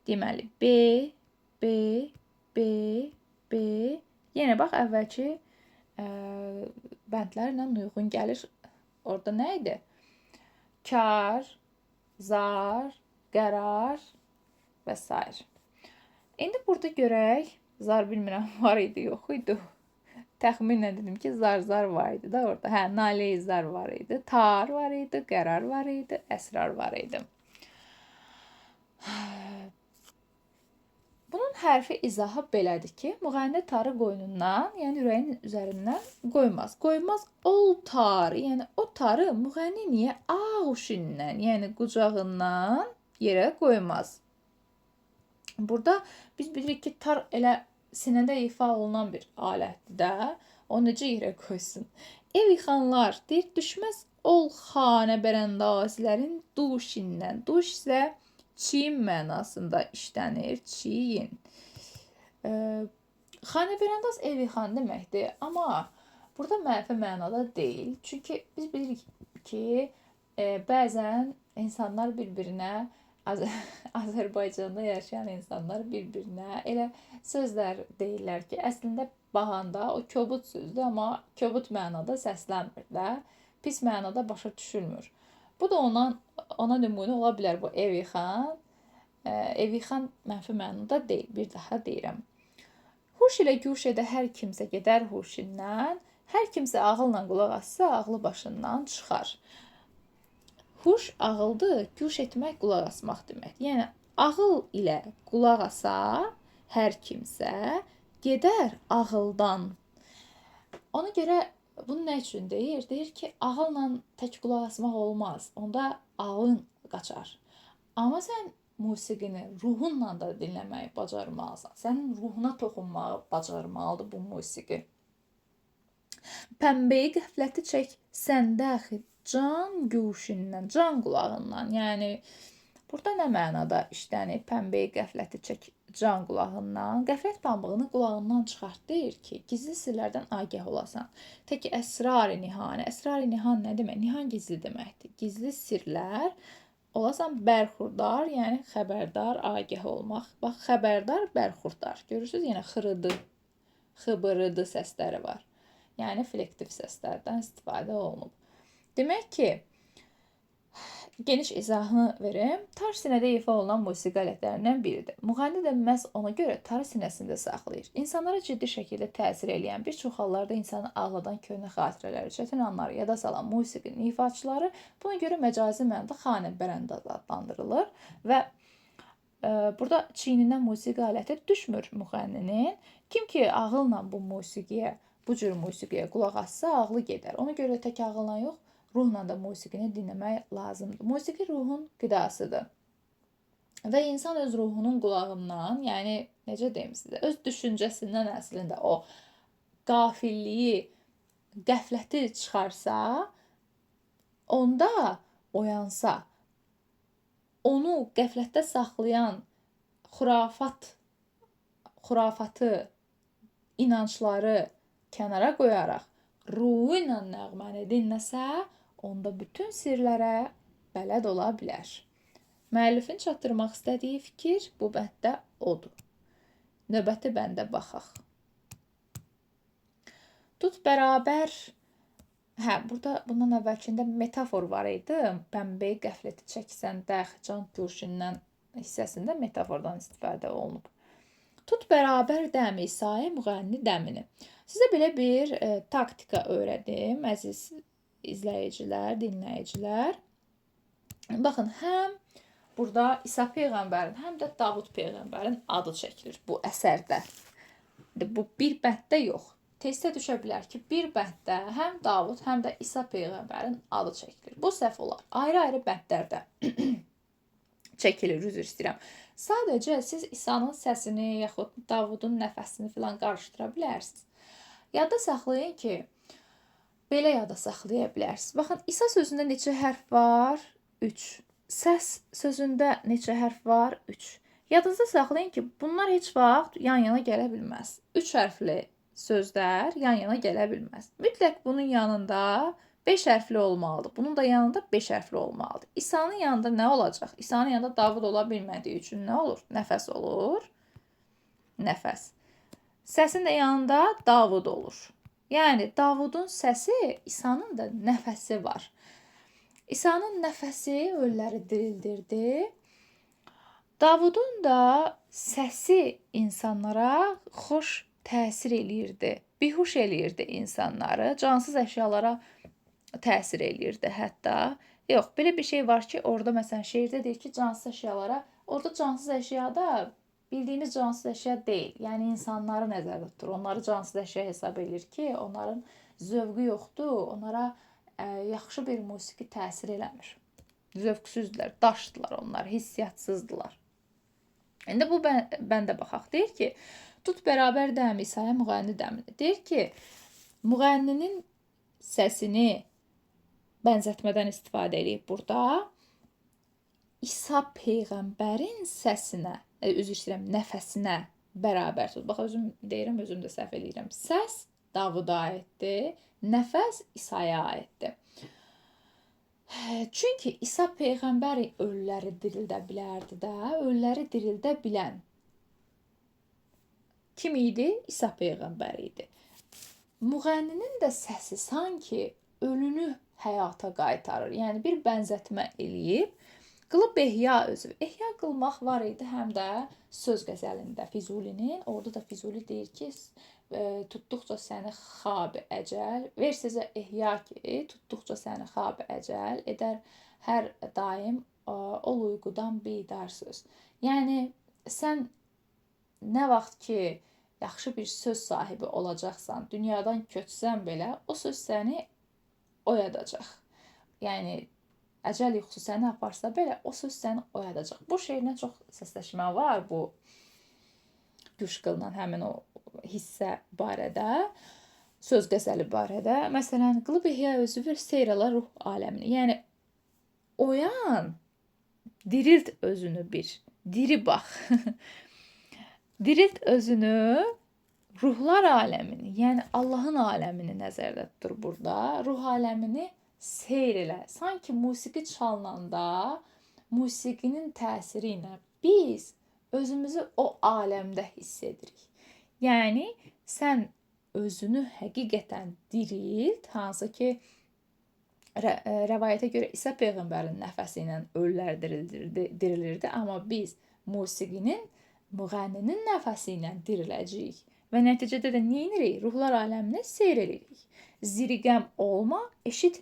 Deməli, B, B, B, B. Yenə bax, əvvəlki bəndlərlə uyğun gəlir. Orada nə idi? Kar, zar, qərar və s. İndi burada görək, zar bilmirəm var idi, yox idi. Təxminən dedim ki, zar var idi da orada. Hə, nalə-i zar var idi, tar var idi, qərar var idi, əsrar var idi. Bunun hərfi izahı belədir ki, müğənni tarı qoynundan, yəni ürəyin üzərindən qoymaz. Qoymaz ol tarı, yəni o tarı müğənni niyə ağuşindən, yəni qucağından yerə qoymaz. Burada biz bilirik ki, tar elə sinədə ifa olunan bir alətdir də. O necə yerə qoysun? Ev yıxanlar deyir, düşməz ol xanə bərəndazlərin duşindən. Duş isə çiyin mənasında işlənir. Çiyin. Xanə bərəndaz ev yıxan deməkdir. Amma burada mənfi mənada deyil. Çünki biz bilirik ki, bəzən insanlar bir-birinə, Azərbaycanda yaşayan insanlar bir-birinə elə sözlər deyirlər ki, əslində baxanda o kobud sözdür, amma kobud mənada səslənmir də, pis mənada başa düşülmür. Bu da ona nümunə ola bilər bu ev yıxan. Ev yıxan mənfi mənada deyil, bir daha deyirəm. Huş ilə güş edə hər kimsə gedər huşindən, hər kimsə ağılla qulaq assa, ağlı başından çıxar. Huş ağıldır, güş etmək qulaq asmaq demək. Yəni, ağıl ilə qulaq asa hər kimsə gedər ağıldan. Ona görə bunu nə üçün deyir? Deyir ki, ağılla tək qulaq asmaq olmaz. Onda ağlın qaçar. Amma sən musiqini ruhunla da dinləməyi bacarmalısan. Sənin ruhuna toxunmağı bacarmalıdır bu musiqi. Pəmbəyi qəfləti çək səndəxi can güşündən, can qulağından. Yəni, burada nə mənada işlənir? Pəmbəyi qəfləti çək can qulağından. Qəflət pambığını qulağından çıxart deyir ki, gizli sirlərdən agah olasan. Təki əsrar-i nihanə. Əsrar-i nihan nə demək? Nihan gizli deməkdir. Gizli sirlər olasan bərxurdar, yəni xəbərdar, agah olmaq. Bax, xəbərdar, bərxurdar. Görürsünüz, yenə xırıdı, xıbırıdı səsləri var. Yəni, flektiv səslərdən istifadə olunub. Demək ki, geniş izahını verim. Tar sinədə ifa olunan musiqi alətlərindən biridir. Müğənni də məhz ona görə tarı sinəsində saxlayır. İnsanlara ciddi şəkildə təsir eləyən, bir çox hallarda insanı ağladan köhnə xatirələri, çətin anları yada salan musiqinin ifaçıları buna görə məcazi mənada xanə bərəndaz adlandırılır və burada çiynindən musiqi aləti düşmür müğənninin. Kim ki ağılla bu cür musiqiyə qulaq assa, ağlı gedər. Ona görə tək ağılla yox, ruhla da musiqini dinləmək lazımdır. Musiqi ruhun qidasıdır. Və insan öz ruhunun qulağından, yəni necə deyim sizə, öz düşüncəsindən əslində o qafilliyi, qəfləti çıxarsa, onda oyansa, onu qəflətdə saxlayan xurafatı, inancları kənara qoyaraq ruhu ilə nəğməni dinləsə, onda bütün sirlərə bələd ola bilər. Müəllifin çatdırmaq istədiyi fikir bu bənddə odur. Növbəti bəndə baxaq. Tut bərabər. Burada bundan əvvəlkində metafor var idi. Pəmbəyi qəfləti çəksən dəx can gürşündən hissəsində metafordan istifadə olunub. Tut bərabər dəmi, sayə müğənni dəmini. Sizə belə bir taktika öyrədim, əziz izləyicilər, dinləyicilər. Baxın, həm burada İsa Peyğəmbərin, həm də Davud Peyğəmbərin adı çəkilir bu əsərdə. Bu bir bənddə yox. Testə düşə bilər ki, bir bənddə həm Davud, həm də İsa Peyğəmbərin adı çəkilir. Bu səhv olar. Ayrı-ayrı bəndlərdə çəkilir, üzr istəyirəm. Sadəcə siz İsa'nın səsini, yaxud Davudun nəfəsini filan qarışdıra bilərsiniz. Yadda saxlayın ki, belə yadda saxlaya bilərsiniz. Baxın, İsa sözündə neçə hərf var? 3. Səs sözündə neçə hərf var? 3. Yadınızda saxlayın ki, bunlar heç vaxt yan-yana gələ bilməz. 3 hərfli sözlər yan-yana gələ bilməz. Mütləq bunun yanında 5 hərfli olmalıdır. Bunun da yanında 5 hərfli olmalıdır. İsa'nın yanında nə olacaq? İsa'nın yanında Davud ola bilmədiyi üçün nə olur? Nəfəs olur. nəfəs. Səsin də yanında Davud olur. Yəni Davudun səsi, İsa'nın da nəfəsi var. İsa'nın nəfəsi ölüləri dirildirdi. Davudun da səsi insanlara xoş təsir eləyirdi. Bihuş eləyirdi insanları, cansız əşyalara təsir eləyirdi hətta. Yox, belə bir şey var ki, orada məsələn şeirdə deyir ki, cansız əşyalara, orada cansız əşyada bildiyimiz cansız əşya deyil. Yəni insanları nəzərdə tutur. Onları cansız əşya hesab edir ki, onların zövqü yoxdur, onlara yaxşı bir musiqi təsir eləmir. Zövqsüzdülər, daşdılar onlar, hissiyatsızdılar. İndi bu bəndə baxaq. Deyir ki, tut bərabər dəm İsa'ya müğənni dəmini. Deyir ki, müğənninin səsini bənzətmədən istifadə edib burada. İsa Peyğəmbərin səsinə, üzr istəyirəm, nəfəsinə bərabər tut. Bax, özüm deyirəm, özüm də səhv eləyirəm. Səs Davuda aiddir, nəfəs İsa'ya aiddir. Çünki İsa Peyğəmbər ölüləri dirildə bilərdi də, ölüləri dirildə bilən kim idi? İsa Peyğəmbər idi. Müğənninin də səsi sanki ölünü həyata qaytarır. Yəni bir bənzətmə eləyib, qılıb ehya özü. Ehya qılmaq var idi həm də söz qəzəlində Füzulinin. Orada da Füzuli deyir ki, tutduqca səni xab əcəl, ver sizə ehya ki, tutduqca səni xab əcəl, edər hər daim ol uyqudan bidar söz. Yəni, sən nə vaxt ki, yaxşı bir söz sahibi olacaqsan, dünyadan köçsən belə, o söz səni oyadacaq. Yəni, əcəl yuxusu səni aparsa belə, o söz səni oyadacaq. Bu şeirlə çox səsləşmə var, bu Güşqılla həmin o hissə barədə, söz qəzəli barədə. Məsələn, qılıb ehya özü ver, seyr ala ruh aləmini. Yəni, oyan, dirilt özünü bir, diri bax. Dirilt özünü, ruhlar aləmini, yəni Allahın aləmini nəzərdə tutur burada. Ruh aləmini seyr elə. Sanki musiqi çalınanda, musiqinin təsiri ilə biz özümüzü o aləmdə hiss edirik. Yəni, sən özünü həqiqətən dirilt, hansı ki, rəvayətə görə İsa Peyğəmbərin nəfəsi ilə ölülər dirilirdi, amma biz musiqinin, müğənninin nəfəsi ilə diriləcəyik. Və nəticədə də nə edirik? Ruhlar aləminə seyr edirik. Zirqəm olma, eşit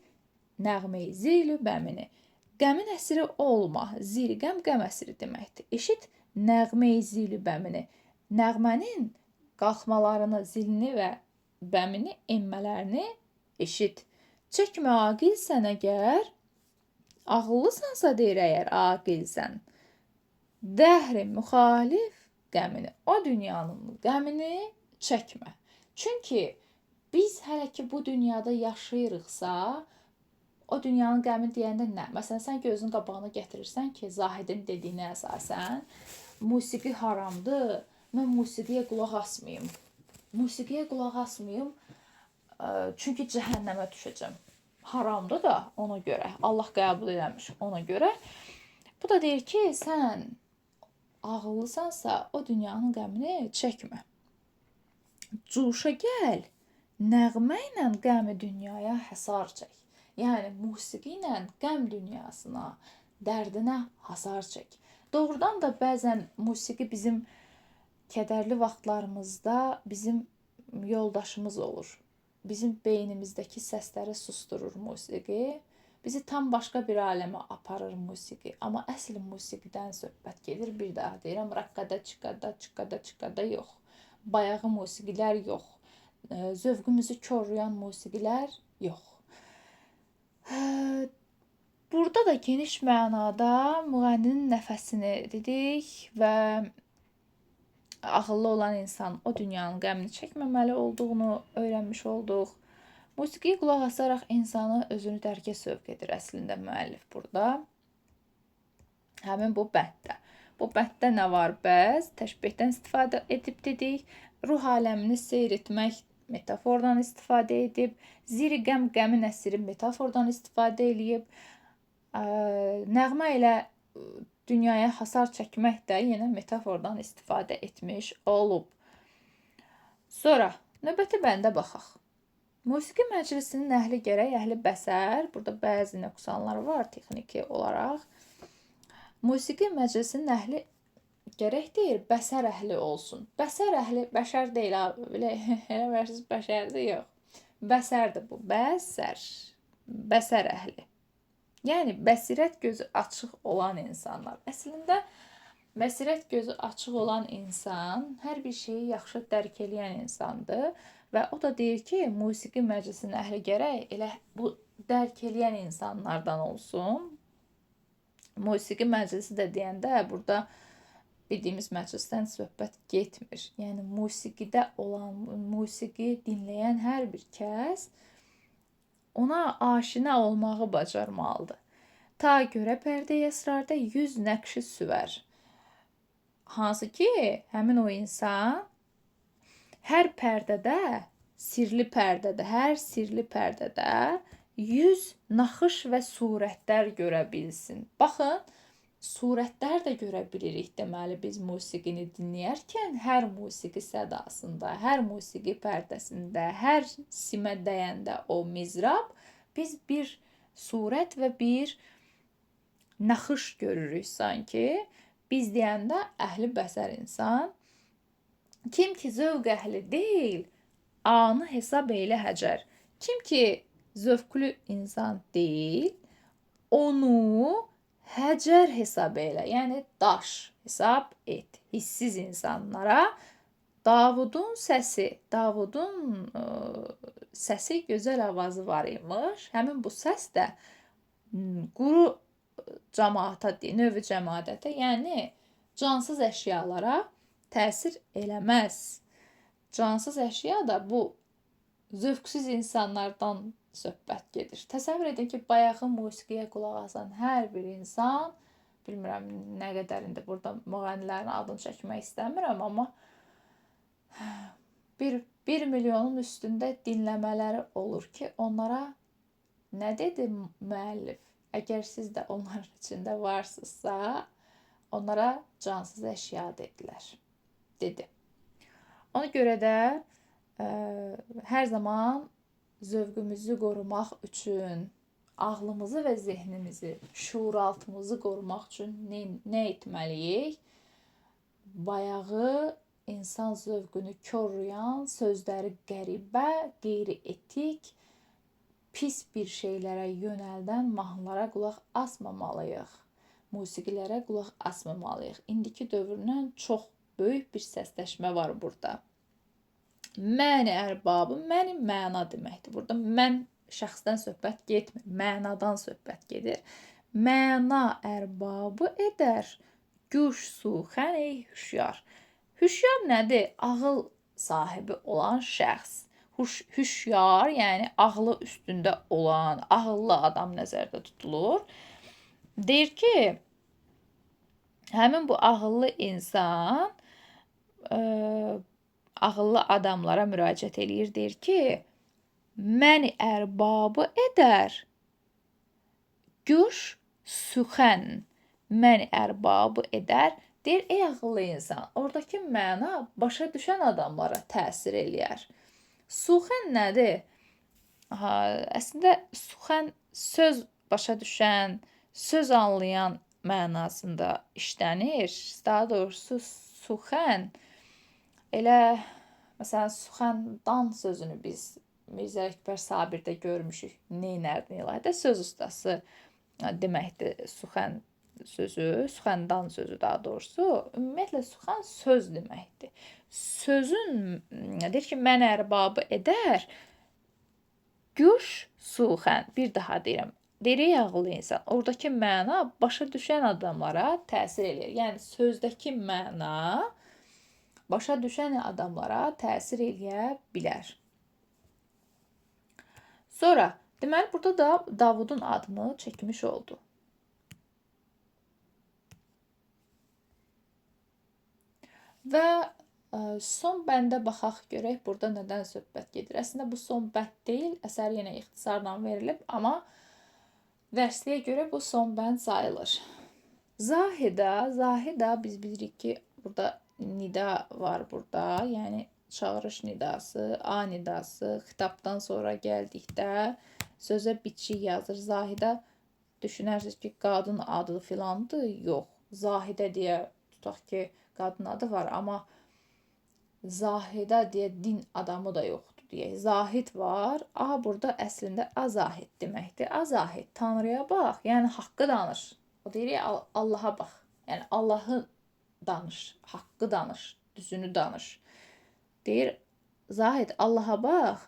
nəğməyi, zirlü bəmini. Qəmin əsiri olma, zirqəm qəm əsiri deməkdir. Eşit nəğməyi, zirlü bəmini. Nəğmənin qalxmalarını, zilini və bəmini, enmələrini eşit. Çəkmə aqilsən əgər, ağıllısansa deyir əgər aqilsən. Dəhri müxalif qəmini, o dünyanın qəmini çəkmə. Çünki biz hələ ki bu dünyada yaşayırıqsa, o dünyanın qəmini deyəndə nə? Məsələn, sən gözünün qabağına gətirirsən ki, Zahidin dediyinə əsasən, musiqi haramdır, mən musiqiyə qulaq asmayım. Musiqiyə qulaq asmayım, çünki cəhənnəmə düşəcəm. Haramdır da ona görə, Allah qəbul eləmiş ona görə. Bu da deyir ki, sən ağıllısansa o dünyanın qəmini çəkmə. Cuşa gəl, nəğmə ilə qəmi dünyaya həsar çək. Yəni, musiqi ilə qəm dünyasına, dərdinə hasar çək. Doğrudan da bəzən musiqi bizim kədərli vaxtlarımızda bizim yoldaşımız olur. Bizim beynimizdəki səsləri susturur musiqi. Bizi tam başqa bir aləmə aparır musiqi. Amma əsl musiqidən söhbət gedir. Bir daha deyirəm, raqqada, çıqqada yox. Bayağı musiqilər yox. Zövqümüzü korlayan musiqilər yox. Burada da geniş mənada müğənninin nəfəsini dedik və ağıllı olan insan o dünyanın qəmini çəkməməli olduğunu öyrənmiş olduq. Musiqiyə qulaq asaraq insanı özünü dərkə sövq edir əslində müəllif burada. Həmin bu bənddə. Bu bənddə nə var bəs? Təşbihdən istifadə edib dedik. Ruh aləmini seyr etmək metafordan istifadə edib. Zirqəm, qəmin əsiri metafordan istifadə edib. Nəğmə ilə dünyaya hasar çəkmək də yenə metafordan istifadə etmiş olub. Sonra növbəti bəndə baxaq. Musiqi məclisinin əhli gərək əhli bəsər, burada bəzi nöqsanlar var texniki olaraq. Musiqi məclisinin əhli gərək deyir, bəsər əhli olsun. Bəsər əhli, bəşər deyil, elə versiz bəşərdir, yox. Bəsərdir bu, bəsər əhli. Yəni, bəsirət gözü açıq olan insanlar. Əslində, bəsirət gözü açıq olan insan hər bir şeyi yaxşı dərk eləyən insandır və o da deyir ki, musiqi məclisinin əhli gərək elə bu dərk eləyən insanlardan olsun. Musiqi məclisi də deyəndə burada bildiyimiz məclisdən söhbət getmir. Yəni, musiqidə olan, musiqi dinləyən hər bir kəs ona aşina olmağı bacarmalıdır. Ta görə pərdə-i əsrarda 100 nəqşi süvər. Hansı ki, həmin o insan hər pərdədə, hər sirli pərdədə 100 naxış və surətlər görə bilsin. Baxın, surətlər də görə bilirik deməli biz musiqini dinləyərkən hər musiqi sədasında, hər musiqi pərdəsində, hər simə dəyəndə o mizrab biz bir surət və bir naxış görürük sanki. Biz deyəndə əhli bəsər insan, kim ki zövq əhli deyil, anı hesab eylə həcər. Kim ki zövqlü insan deyil, onu həcər hesab elə, yəni daş hesab et. Hissiz insanlara Davudun səsi gözəl avazı var imiş. Həmin bu səs də quru cəmaata, növü cəmaətə, yəni cansız əşyalara təsir eləməz. Cansız əşya da bu zövqsüz insanlardan söhbət gedir. Təsəvvür edin ki, bayağı musiqiyə qulaq asan hər bir insan, bilmirəm nə qədərində burada müğənnilərin adını çəkmək istəmirəm, amma 1 milyonun üstündə dinləmələri olur ki, onlara nə dedi müəllif? Əgər siz də onların içində varsınızsa, onlara cansız əşya dedi. Ona görə də hər zaman zövqümüzü qorumaq üçün, ağlımızı və zehnimizi, şuuraltımızı qorumaq üçün nə etməliyik? Bayağı insan zövqünü korlayan, sözləri qəribə, qeyri-etik, pis bir şeylərə yönəldən mahnılara qulaq asmamalıyıq. Musiqilərə qulaq asmamalıyıq. İndiki dövrdən çox böyük bir səsləşmə var burada. Məni ərbabı, mənim məna deməkdir. Burada mən şəxsdən söhbət getmir, mənadan söhbət gedir. Məna ərbabı edər, güş suxən ey hüşyar. Hüşyar nədir? Ağıl sahibi olan şəxs. Hüşyar, yəni ağlı üstündə olan, ağıllı adam nəzərdə tutulur. Deyir ki, həmin bu ağıllı insan ağıllı adamlara müraciət eləyir, deyir ki, məni ərbabı edər, güş suxən, məni ərbabı edər, deyir, ey ağıllı insan, oradakı məna başa düşən adamlara təsir eləyər. Suxən nədir? Əslində, suxən söz başa düşən, söz anlayan mənasında işlənir. Daha doğrusu, suxən, elə, məsələn, suxəndan sözünü biz Mirzə Əkbər Sabirdə görmüşük. Neynərdin ilaydə? Söz ustası deməkdir suxən sözü, suxəndan sözü daha doğrusu. Ümumiyyətlə, suxən söz deməkdir. Sözün, deyir ki, mən ərbabı edər, güş suxən, bir daha deyirəm, deyir, ağıllı insan, oradakı məna başa düşən adamlara təsir eləyir. Yəni, sözdəki məna başa düşən adamlara təsir eləyə bilər. Sonra, deməli, burada da Davudun adını çəkmiş oldu. Və son bəndə baxaq görək, burada nədən söhbət gedir. Əslində, bu son bənd deyil, əsər yenə ixtisarla verilib, amma dərsliyə görə bu son bənd sayılır. Zahida biz bilirik ki burada nida var burada. Yəni çağırış nidası, a nidası, xitabdan sonra gəldikdə sözə bitişik yazır. Zahida düşünərsiniz ki, qadın adı filandır. Yox. Zahidə deyə tutaq ki, qadın adı var, amma Zahidə deyə din adamı da yoxdur deyək. Zahid var. A burada əslində azahid deməkdir. Azahid, Tanrıya bax, yəni haqqı danış. O deyir ya, Allaha bax. Yəni Allahı danış, haqqı danış, düzünü danış. Deyir Zahid, Allaha bax.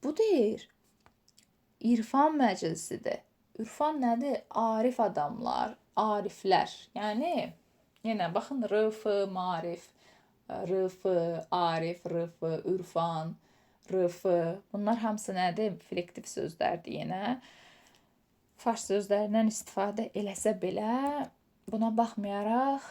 Bu deyir İrfan məclisidir. İrfan nədir? Arif adamlar, ariflər. Yəni yenə baxın rf, marif, rf, arif, rf, ürfan, rf. Bunlar hamısı nədir? Flektiv sözlərdir yenə. Fars sözlərindən istifadə eləsə belə, buna baxmayaraq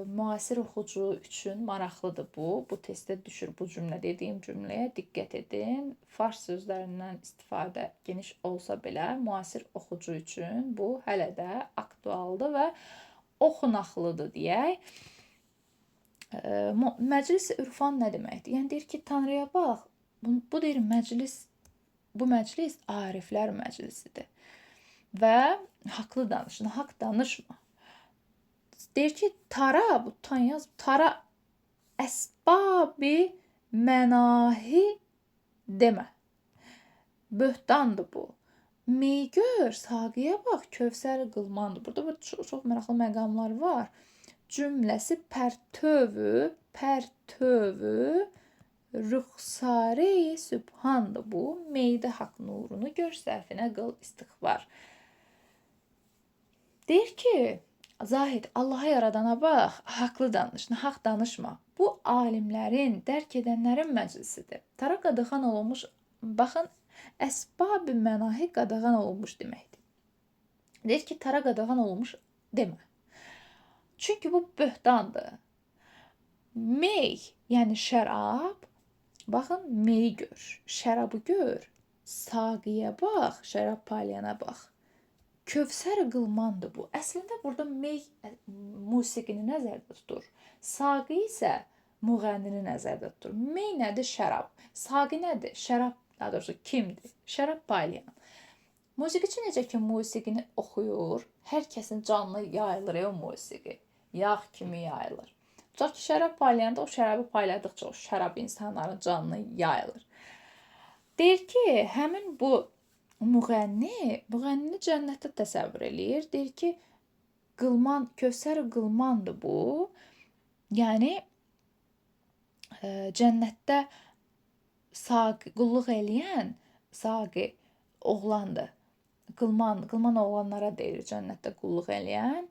müasir oxucu üçün maraqlıdır bu. Bu testdə düşür bu cümlə, dediyim cümləyə diqqət edin. Fars sözlərindən istifadə geniş olsa belə, müasir oxucu üçün bu hələ də aktualdır və oxunaqlıdır deyək. Məclis ürfan nə deməkdir? Yəni deyir ki, Tanrıya bax. Bu deyir məclis, bu məclis ariflər məclisidir. Və haqlı danış, haqq danışma. Deyir ki, tara, bu tan yaz, tara əsbabi mənahi demə. Böhtandır bu. Meygör, saqiyə bax, Kövsər qılmandır. Burada çox maraqlı məqamlar var. Cümləsi pərtövü rüxsare-i sübhandır bu. Meydə haqq nurunu gör, sərfinə qıl istiğfar. Deyir ki, Zahid, Allaha yaradana bax, haqlı danış, haqq danışma. Bu alimlərin, dərk edənlərin məclisidir. Tara qadağan olunmuş, baxın, əsbab-ı mənahi qadağan olunmuş deməkdir. Deyir ki, tara qadağan olunmuş demə. Çünki bu böhtandır. Mey, yəni şərab, baxın, meyi gör, şərabı gör, saqiyə bax, şərab palayana bax. Kövsər qılmandır bu. Əslində burada mey musiqini nəzərdə tutur. Saqi isə müğənnini nəzərdə tutur. Mey nədir? Şərab. Saqi nədir? Şərab, daha doğrusu kimdir? Şərab paylayan. Musiqiçi necə ki musiqini oxuyur, hər kəsin canına yayılır o musiqi. Yağ kimi yayılır. Tutaq ki, şərab paylayanda o şərabı payladıqca o şərab insanların canına yayılır. Deyir ki, həmin bu müğənnini cənnətdə təsəvvür eləyir. Deyir ki, qılman, Kövsər qılmandır bu. Yəni cənnətdə qulluq eləyən saqi oğlandır. Qılman oğlanlara deyilir cənnətdə qulluq eləyən.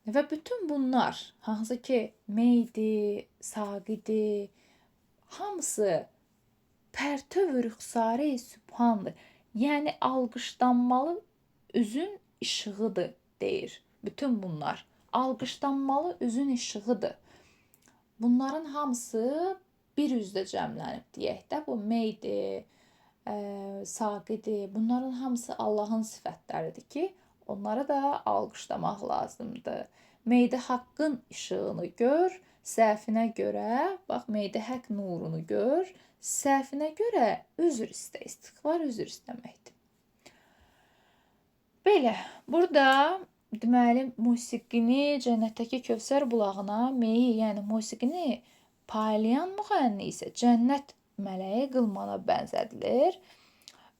Və bütün bunlar, hansı ki meydir, saqidir, hamısı pərtöv rüxsare-i sübhandır. Yəni alqışlanmalı üzün işığıdır deyir. Bütün bunlar alqışlanmalı üzün işığıdır. Bunların hamısı bir üzdə cəmlənib deyək də. Bu meydir, saqidir. Bunların hamısı Allahın sifətləridir ki, onları da alqışlamaq lazımdır. Meydə haqqın işığını gör, səhvinə görə, bax meydə haqq nurunu gör. Səhvinə görə üzr istə, istiğfar üzr istəməkdir. Belə, burada deməli musiqini cənnətdəki Kövsər bulağına, meyi, yəni musiqini paylayan müğənni isə cənnət mələyi qılmana bənzədilir.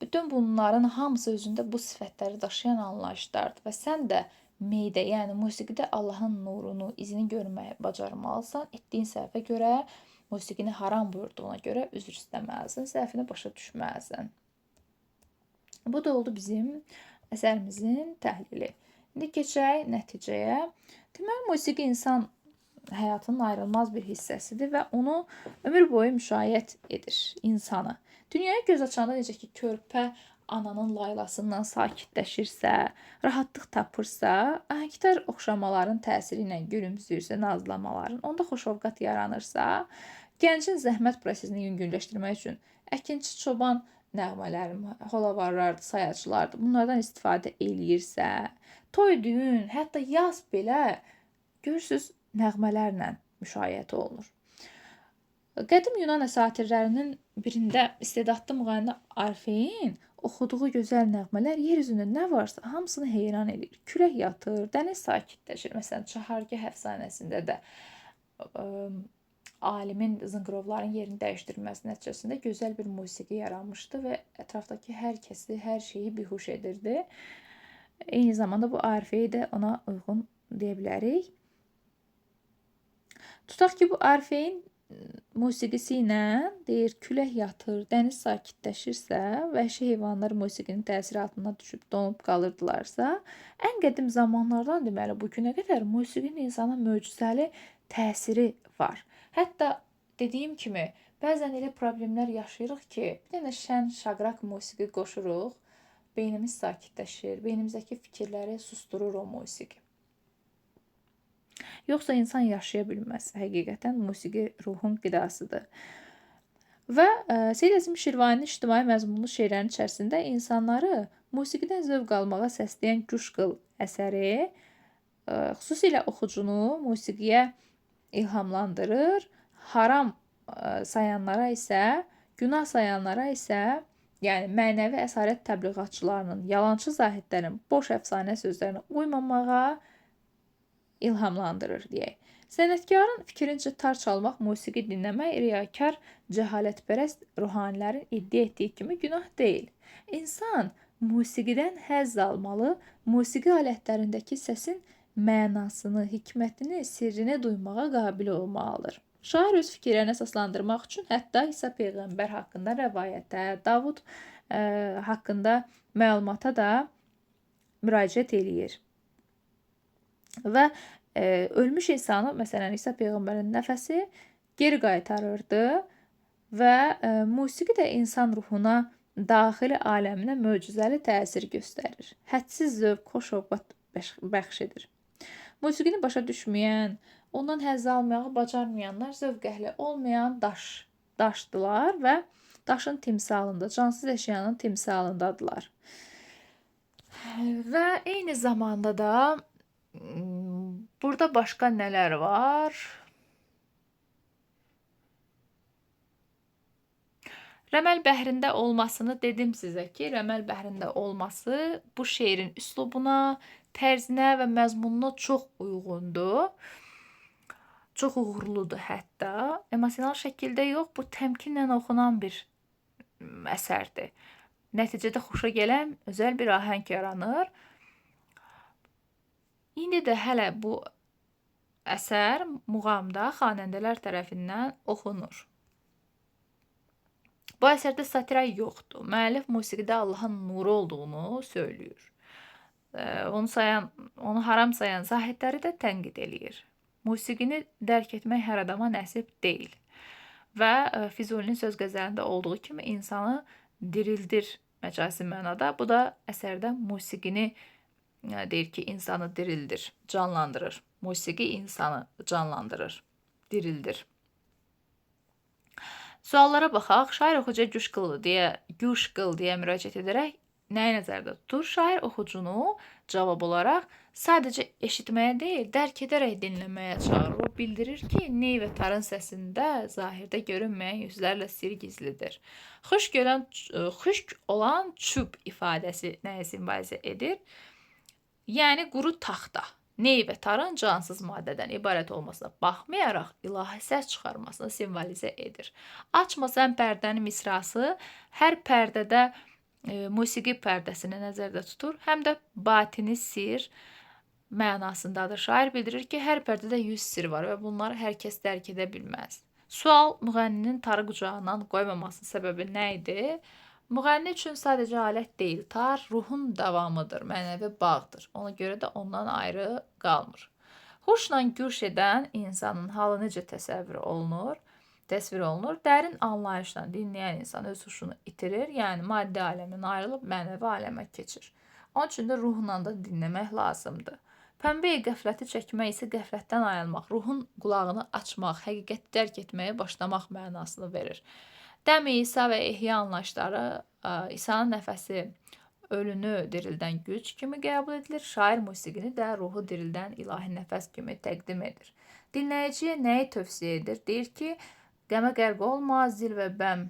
Bütün bunların hamısı özündə bu sifətləri daşıyan anlayışlardır və sən də meydə, yəni musiqidə Allahın nurunu, izini görməyi bacarmalısan. Etdiyin səhvə görə, musiqini haram buyurduğuna görə üzr istəməlisən, səhvini başa düşməlisən. Bu da oldu bizim əsərimizin təhlili. İndi keçək nəticəyə. Deməli, musiqi insan həyatının ayrılmaz bir hissəsidir və onu ömür boyu müşayiət edir insanı. Dünyaya göz açanda necə ki, körpə ananın laylasından sakitləşirsə, rahatlıq tapırsa, ahəngdar oxşamaların təsiri ilə gülümsüyürsə, nazlamaların, onda xoşovqat yaranırsa, gəncin zəhmət prosesini yüngülləşdirmək üçün əkinçi çoban nəğmələrim, holavarlardır, sayaçılardır. Bunlardan istifadə eləyirsə, toy, düyün, hətta yaz belə görürsüz nəğmələrlə müşayiət olunur. Qədim Yunan əsatirlərinin birində istedadlı müğənni Orfeyin oxuduğu gözəl nəğmələr yer üzündə nə varsa hamısını heyran edir. Külək yatır, dəniz sakitləşir. Məsələn, Çahargah əfsanəsində də alimin zınqırovların yerini dəyişdirilməsi nəticəsində gözəl bir musiqi yaranmışdı və ətrafdakı hər kəsi, hər şeyi bihuş edirdi. Eyni zamanda bu Orfeyi də ona uyğun deyə bilərik. Tutaq ki, bu Orfeyin musiqisi ilə deyir, külək yatır, dəniz sakitləşirsə, vəhşi heyvanlar musiqinin təsiri altına düşüb donub qalırdılarsa, ən qədim zamanlardan deməli bu günə qədər musiqinin insana möcüzəli təsiri var. Hətta dediyim kimi, bəzən elə problemlər yaşayırıq ki, bir dənə şən, şaqraq musiqi qoşuruq, beynimiz sakitləşir, beynimizdəki fikirləri susturur o musiqi. Yoxsa insan yaşaya bilməz. Həqiqətən musiqi ruhun qidasıdır. Və Seyid Əzim Şirvaninin ictimai məzmunlu şeirlərinin içərisində insanları musiqidən zövq almağa səsləyən Güşqıl əsəri xüsusilə oxucunu musiqiyə ilhamlandırır. Haram sayanlara isə, günah sayanlara isə, yəni mənəvi əsarət təbliğatçılarının, yalançı zahidlərin boş əfsanə sözlərinə uymamağa ilhamlandırır deyək. Sənətkarın fikrincə tar çalmaq, musiqi dinləmək riyakar, cəhalətpərəst ruhanilərin iddia etdiyi kimi günah deyil. İnsan musiqidən həzz almalı, musiqi alətlərindəki səsin mənasını, hikmətini, sirrini duymağa qabil olmalıdır. Şair öz fikirlərini əsaslandırmaq üçün hətta İsa Peyğəmbər haqqında rəvayətə, Davud haqqında məlumata da müraciət eləyir. Və ölmüş insanı, məsələn, İsa Peyğəmbərin nəfəsi geri qaytarırdı və musiqi də insan ruhuna, daxili aləminə möcüzəli təsir göstərir. Hədsiz zövq, xoş ovqat bəxş edir. Musiqini başa düşməyən, ondan həzz almağı bacarmayanlar zövq əhli olmayan daşdılar və daşın timsalında, cansız əşyanın timsalındadılar. Və eyni zamanda da burada başqa nələr var? Rəməl bəhrində olmasını dedim sizə ki, Rəməl bəhrində olması bu şeirin üslubuna, tərzinə və məzmununa çox uyğundur. Çox uğurludur hətta. Emosional şəkildə yox, bu təmkinlə oxunan bir əsərdir. Nəticədə xoşa gələn özəl bir ahəng yaranır. İndi də hələ bu əsər muğamda xanəndələr tərəfindən oxunur. Bu əsərdə satira yoxdur. Müəllif musiqidə Allahın nuru olduğunu söylüyor. Onu haram sayan zahidləri də tənqid eləyir. Musiqini dərk etmək hər adama nəsib deyil. Və Füzulinin söz qəzəlində olduğu kimi insanı dirildir məcazi mənada. Bu da əsərdə musiqini deyir ki, insanı dirildir, canlandırır. Musiqi insanı canlandırır, dirildir. Suallara baxaq. Şair oxucuya Güşqıl deyə müraciət edərək nəyi nəzərdə tutur? Şair oxucunu cavab olaraq sadəcə eşitməyə deyil, dərk edərək dinləməyə çağırır. O bildirir ki, ney və tarın səsində zahirdə görünməyən yüzlərlə sir gizlidir. Xüşk olan çüb ifadəsi nəyə simvolizə edir? Yəni quru taxta, ney və tarın cansız maddədən ibarət olmasına baxmayaraq ilahi səs çıxarmasını simvolizə edir. Açmasan pərdənin misrası hər pərdədə musiqi pərdəsini nəzərdə tutur, həm də batini sir mənasındadır. Şair bildirir ki, hər pərdədə 100 sir var və bunları hər kəs dərk edə bilməz. Sual müğənninin tarı qucağından qoymamasının səbəbi nə idi? Müğənni üçün sadəcə alət deyil, tar ruhun davamıdır, mənəvi bağdır. Ona görə də ondan ayrı qalmır. Huşla gürş edən insanın halı necə təsvir olunur? Dərin anlayışla dinləyən insan öz huşunu itirir, yəni maddi aləmindən ayrılıb mənəvi aləmə keçir. Onun üçün də ruhla da dinləmək lazımdır. Pəmbəyə qəfləti çəkmək isə qəflətdən ayılmaq, ruhun qulağını açmaq, həqiqəti dərk etməyə başlamaq mənasını verir. Dəm İsa və ehya anlayışları İsa'nın nəfəsi ölünü dirildən güc kimi qəbul edilir. Şair musiqini də ruhu dirildən ilahi nəfəs kimi təqdim edir. Dinləyiciyə nəyi tövsiyə edir? Deyir ki, qəmə qərq olma, zil və bəm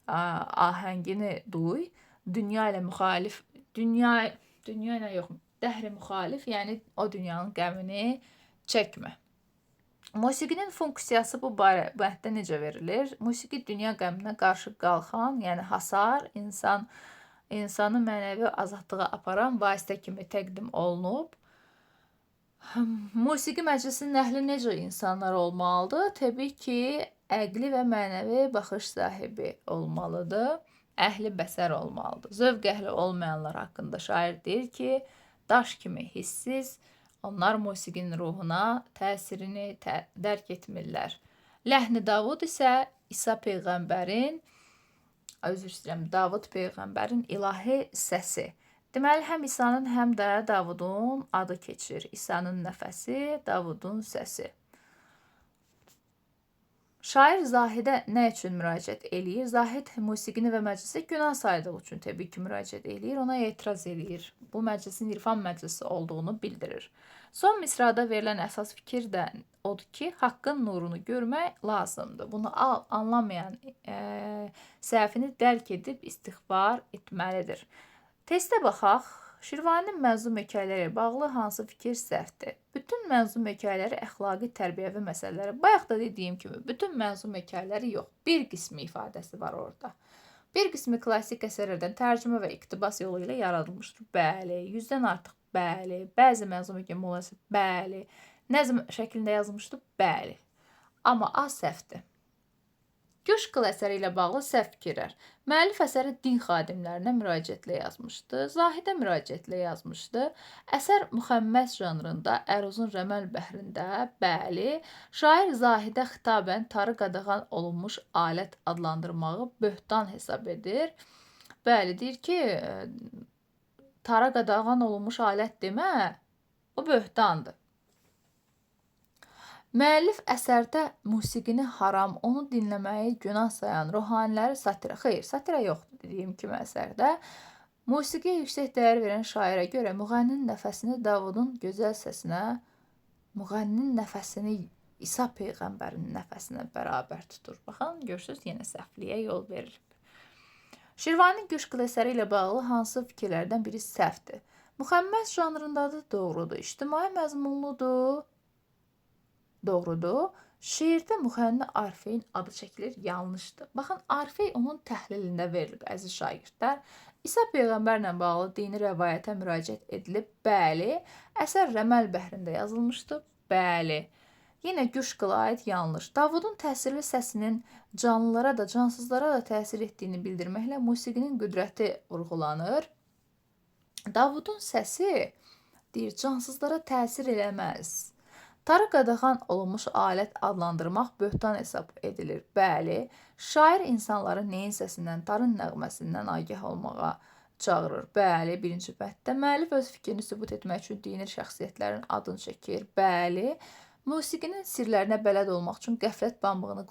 ahəngini duy. Dünya ilə müxalif, dünya ilə yox, dəhri müxalif, yəni o dünyanın qəmini çəkmə. Musiqinin funksiyası bu bəhətdə necə verilir? Musiqi dünya qəminə qarşı qalxan, yəni hasar, insanı mənəvi azadlığa aparan vasitə kimi təqdim olunub. Musiqi məclisinin əhli necə insanlar olmalıdır? Təbii ki, əqli və mənəvi baxış sahibi olmalıdır. Əhli bəsər olmalıdır. Zövq əhli olmayanlar haqqında şair deyir ki, daş kimi hissiz, onlar musiqinin ruhuna təsirini dərk etmirlər. Ləhni Davud isə Davud Peyğəmbərin ilahi səsi. Deməli, həm İsa'nın, həm də Davudun adı keçir. İsa'nın nəfəsi, Davudun səsi. Şair Zahidə nə üçün müraciət eləyir? Zahid musiqini və məclisi günah saydığı üçün təbii ki, müraciət eləyir, ona etiraz eləyir. Bu məclisin irfan məclisi olduğunu bildirir. Son misrada verilən əsas fikir də odur ki, haqqın nurunu görmək lazımdır. Bunu anlamayan səhvini dərk edib istiğfar etməlidir. Testə baxaq. Şirvaninin mənzum hekayələri ilə bağlı hansı fikir səhvdir? Bütün mənzum hekayələri əxlaqi, tərbiyəvi məsələləri. Bayaq da dediyim kimi, bütün mənzum hekayələri yox. Bir qismi ifadəsi var orada. Bir qismi klassik əsərlərdən tərcümə və iqtibas yolu ilə yaradılmışdır. Bəli. 100-dən artıq bəli. Bəzi mənzum hekayələr bəli. Nəzm şəklində yazılmışdır. Bəli. Amma az səhvdir. Quşqıl əsəri ilə bağlı səhv fikirlər. Müəllif əsəri din xadimlərinə müraciətlə yazmışdı. Zahidə müraciətlə yazmışdı. Əsər müxəmməs janrında, Əruzun Rəməl bəhrində, bəli. Şair Zahidə xitabən tarı qadağan olunmuş alət adlandırmağı böhtan hesab edir. Bəli, deyir ki, tara qadağan olunmuş alət demə, o böhtandır. Müəllif əsərdə musiqini haram, onu dinləməyi günah sayan ruhaniləri satira. Xeyr, satira yoxdur dediyim kimi əsərdə. Musiqiyə yüksək dəyər verən şairə görə müğənninin nəfəsini Davudun gözəl səsinə, müğənninin nəfəsini İsa Peyğəmbərin nəfəsinə bərabər tutur. Baxın, görürsünüz, yenə səhvliyə yol verir. Şirvanın Quşqıl əsəri ilə bağlı hansı fikirlərdən biri səhvdir? Müxəmməs janrındadır, doğrudur. İctimai məzmunludur. Doğrudur. Şeirdə müğənni Arifeyin adı çəkilir, yanlışdır. Baxın, Arifey onun təhlilində verilib, əziz şagirdlər. İsa Peyğəmbərlə bağlı dini rəvayətə müraciət edilib, bəli. Əsər Rəməl bəhrində yazılmışdır, bəli. Yenə Quşqıla aid yanlış. Davudun təsirli səsinin canlılara da, cansızlara da təsir etdiyini bildirməklə musiqinin qüdrəti vurğulanır. Davudun səsi, deyir, cansızlara təsir eləməz. Tarı qadağan olunmuş alət adlandırmaq böhtan hesab edilir. Bəli, şair insanları neyin səsindən, tarın nəğməsindən agah olmağa çağırır. Bəli, birinci bənddə. Müəllif öz fikrini sübut etmək üçün dini şəxsiyyətlərin adını çəkir. Bəli, musiqinin sirlərinə bələd olmaq üçün qəflət pambığını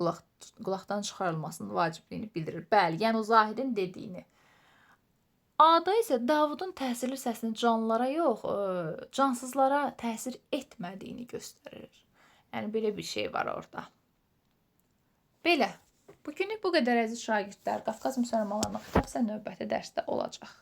qulaqdan çıxarılmasının vacibliyini bildirir. Bəli, yəni o Zahidin dediyini. A-da isə Davudun təsirli səsinin canlılara yox, cansızlara təsir etmədiyini göstərir. Yəni, belə bir şey var orada. Belə. Bugünlük bu qədər əziz şagirdlər. Qafqaz müsəlmanlarına xitab isə növbəti dərsdə olacaq.